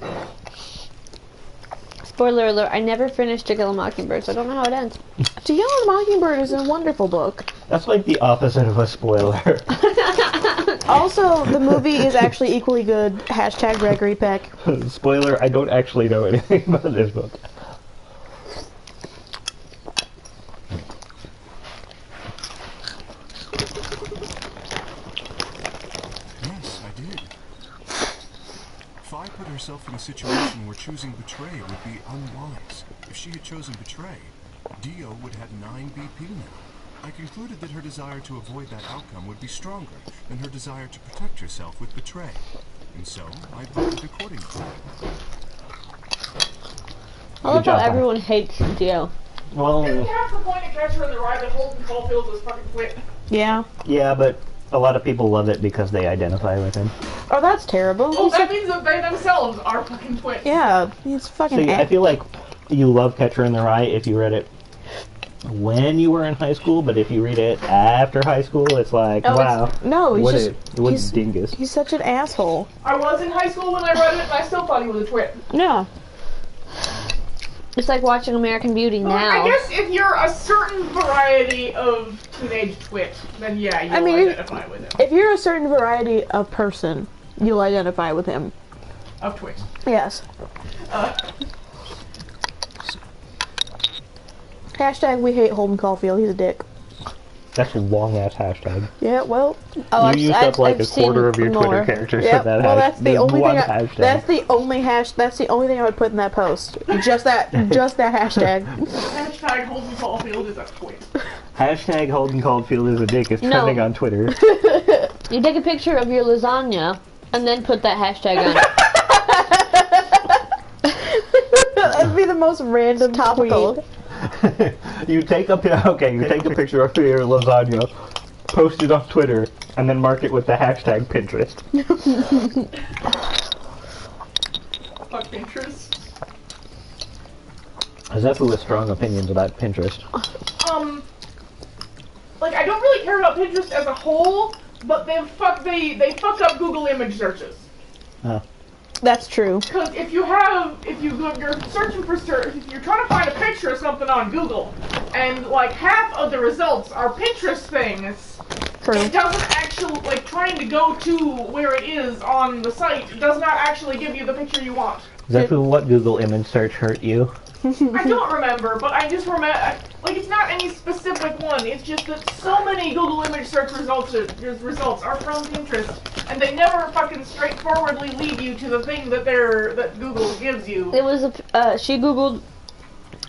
Spoiler alert, I never finished To Kill a Mockingbird, so I don't know how it ends. To Kill a Mockingbird is a wonderful book. That's like the opposite of a spoiler. Also, the movie is actually equally good. Hashtag Gregory Peck. Spoiler: I don't actually know anything about this book. Yes, I did. Fi put herself in a situation where choosing betray would be unwise. If she had chosen betray, Dio would have 9 BP now. I concluded that her desire to avoid that outcome would be stronger than her desire to protect herself with betray. And so, I voted accordingly. I love how job, everyone hates Dio. Well, Isn't half the point of Catcher in the Rye that Holden Caulfield was fucking quit? Yeah. yeah, but a lot of people love it because they identify with him. Oh, that's terrible. Oh, that means that they themselves are fucking twins. Yeah, he's fucking. So I feel like you love Catcher in the Rye if you read it when you were in high school, but if you read it after high school, it's like, wow. No, what he's a just dingus. he's such an asshole. I was in high school when I read it, and I still thought he was a twit. Yeah. It's like watching American Beauty But now. I guess if you're a certain variety of teenage twit, then yeah, you'll identify with him. If you're a certain variety of person, you'll identify with him. Of twit. Yes. Hashtag we hate Holden Caulfield. He's a dick. That's a long ass hashtag. Yeah, well. You used up like a quarter of your Twitter characters for that well, hashtag. that's the only thing. Hashtag. That's the only thing I would put in that post. Just that hashtag. Hashtag Holden Caulfield is a twit. Hashtag Holden Caulfield is a dick is trending on Twitter. You take a picture of your lasagna and then put that hashtag on it. That'd be the most random topical. You take a picture of your lasagna, post it on Twitter, and then mark it with the hashtag Pinterest. Fuck Pinterest. Zefu has strong opinions about Pinterest. Like I don't really care about Pinterest as a whole, but they fuck up Google image searches. That's true. Because if you're searching for if you're trying to find a picture of something on Google, and like half of the results are Pinterest things, it doesn't actually, like, trying to go to where it is on the site does not actually give you the picture you want. Zefu, what Google image search hurt you? I don't remember, but I just remember, like, it's not any specific one. It's just that so many Google image search results are from Pinterest, and they never fucking straightforwardly lead you to the thing that Google gives you. It was she Googled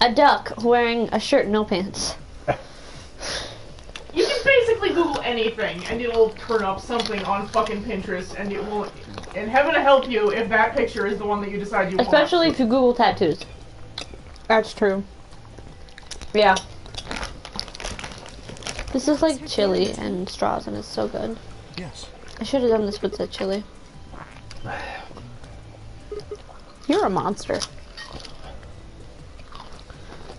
a duck wearing a shirt and no pants. You can basically Google anything, and it'll turn up something on fucking Pinterest, and it will, and heaven help you if that picture is the one that you decide you want. Especially if you Google tattoos. That's true. Yeah. This is like chili and straws, and it's so good. Yes. I should have done this with the chili. You're a monster.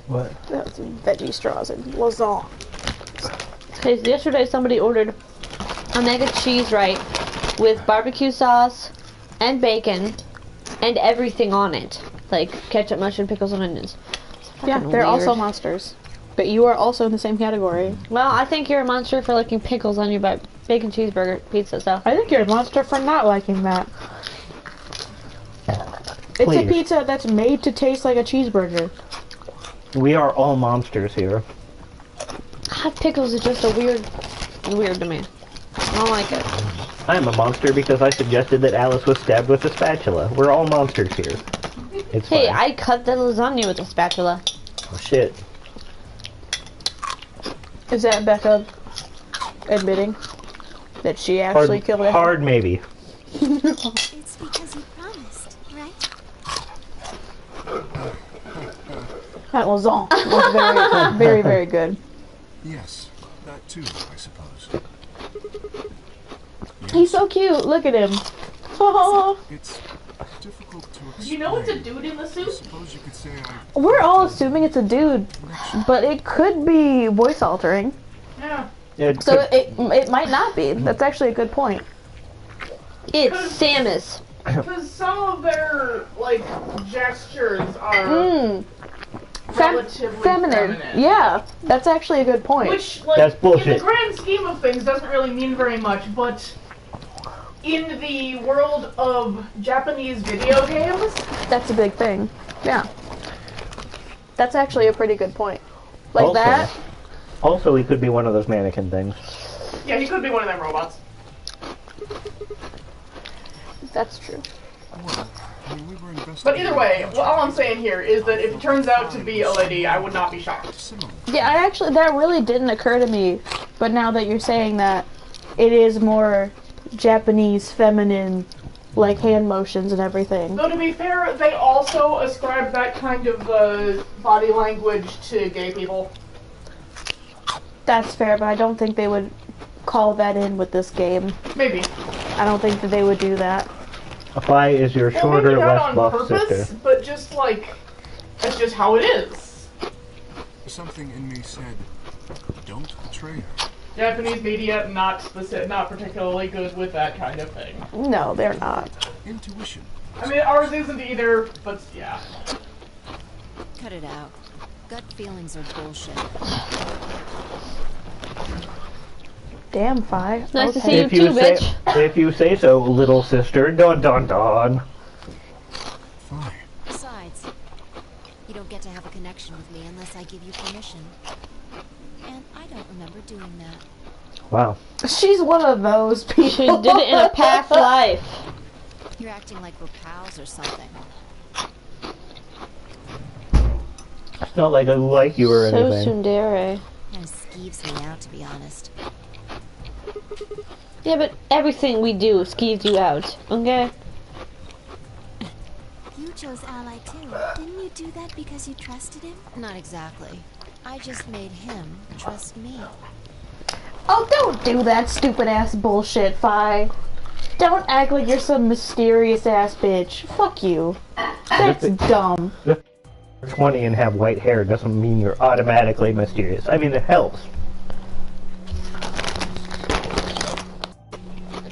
What? That's veggie straws and lasagna. Okay, so yesterday somebody ordered a mega cheese right with barbecue sauce and bacon and everything on it. Like ketchup, mustard, pickles, and onions. Yeah, they're weird. also monsters. But you are also in the same category. Well, I think you're a monster for liking pickles on your bacon cheeseburger pizza, so. I think you're a monster for not liking that. It's a pizza that's made to taste like a cheeseburger. We are all monsters here. Hot pickles is just weird to me. I don't like it. I am a monster because I suggested that Alice was stabbed with a spatula. We're all monsters here. It's Hey, fine. I cut the lasagna with a spatula. Oh, shit. Is that Becca admitting that she actually killed it? Hard maybe. It's because you promised, right? That lasagna was very, very, very good. Yes, that too, I suppose. He's so cute. Look at him. It's difficult to explain. You know it's a dude in the I suit? suppose you could say We're all assuming it's a dude, but it could be voice altering. Yeah. So it might not be. That's actually a good point. It's Samus. Because some of their, like, gestures are relatively feminine. Yeah, that's actually a good point. Which, like, That's bullshit. in the grand scheme of things, doesn't really mean very much, but in the world of Japanese video games, that's a big thing. Yeah. That's actually a pretty good point. Like Also- that. Also, he could be one of those mannequin things. yeah, he could be one of them robots. That's true. I mean, we were But either way, all I'm saying here is that if it turns out to be a lady, I would not be shocked. Yeah, that really didn't occur to me, but now that you're saying that, it is more Japanese, feminine, like hand motions and everything. Though to be fair, they also ascribe that kind of body language to gay people. That's fair, but I don't think they would call that in with this game. Maybe. I don't think that they would do that. Phi is your shorter, maybe not less on buff purpose, sister. but just like, that's just how it is. Something in me said, don't betray her. Japanese media not particularly good with that kind of thing. No, they're not. Intuition. I mean, ours isn't either, but yeah. Cut it out. Gut feelings are bullshit. Damn, Fi. Nice to Okay. see you too, bitch. If you say so, little sister. Dun dun dun. Fine. Besides, you don't get to have a connection with me unless I give you permission. And I don't remember doing that. Wow. She's one of those people. She did it in a past life. You're acting like we're pals or something. It's not like I like you or So anything. tsundere. Kind of skeeves me out, to be honest. Yeah, but everything we do skeeves you out, okay? You chose Ally too. Didn't you do that because you trusted him? Not exactly. I just made him trust me. Oh, don't do that stupid ass bullshit, Fi. Don't act like you're some mysterious ass bitch. Fuck you. That's dumb. 20 and have white hair doesn't mean you're automatically mysterious. I mean, it helps,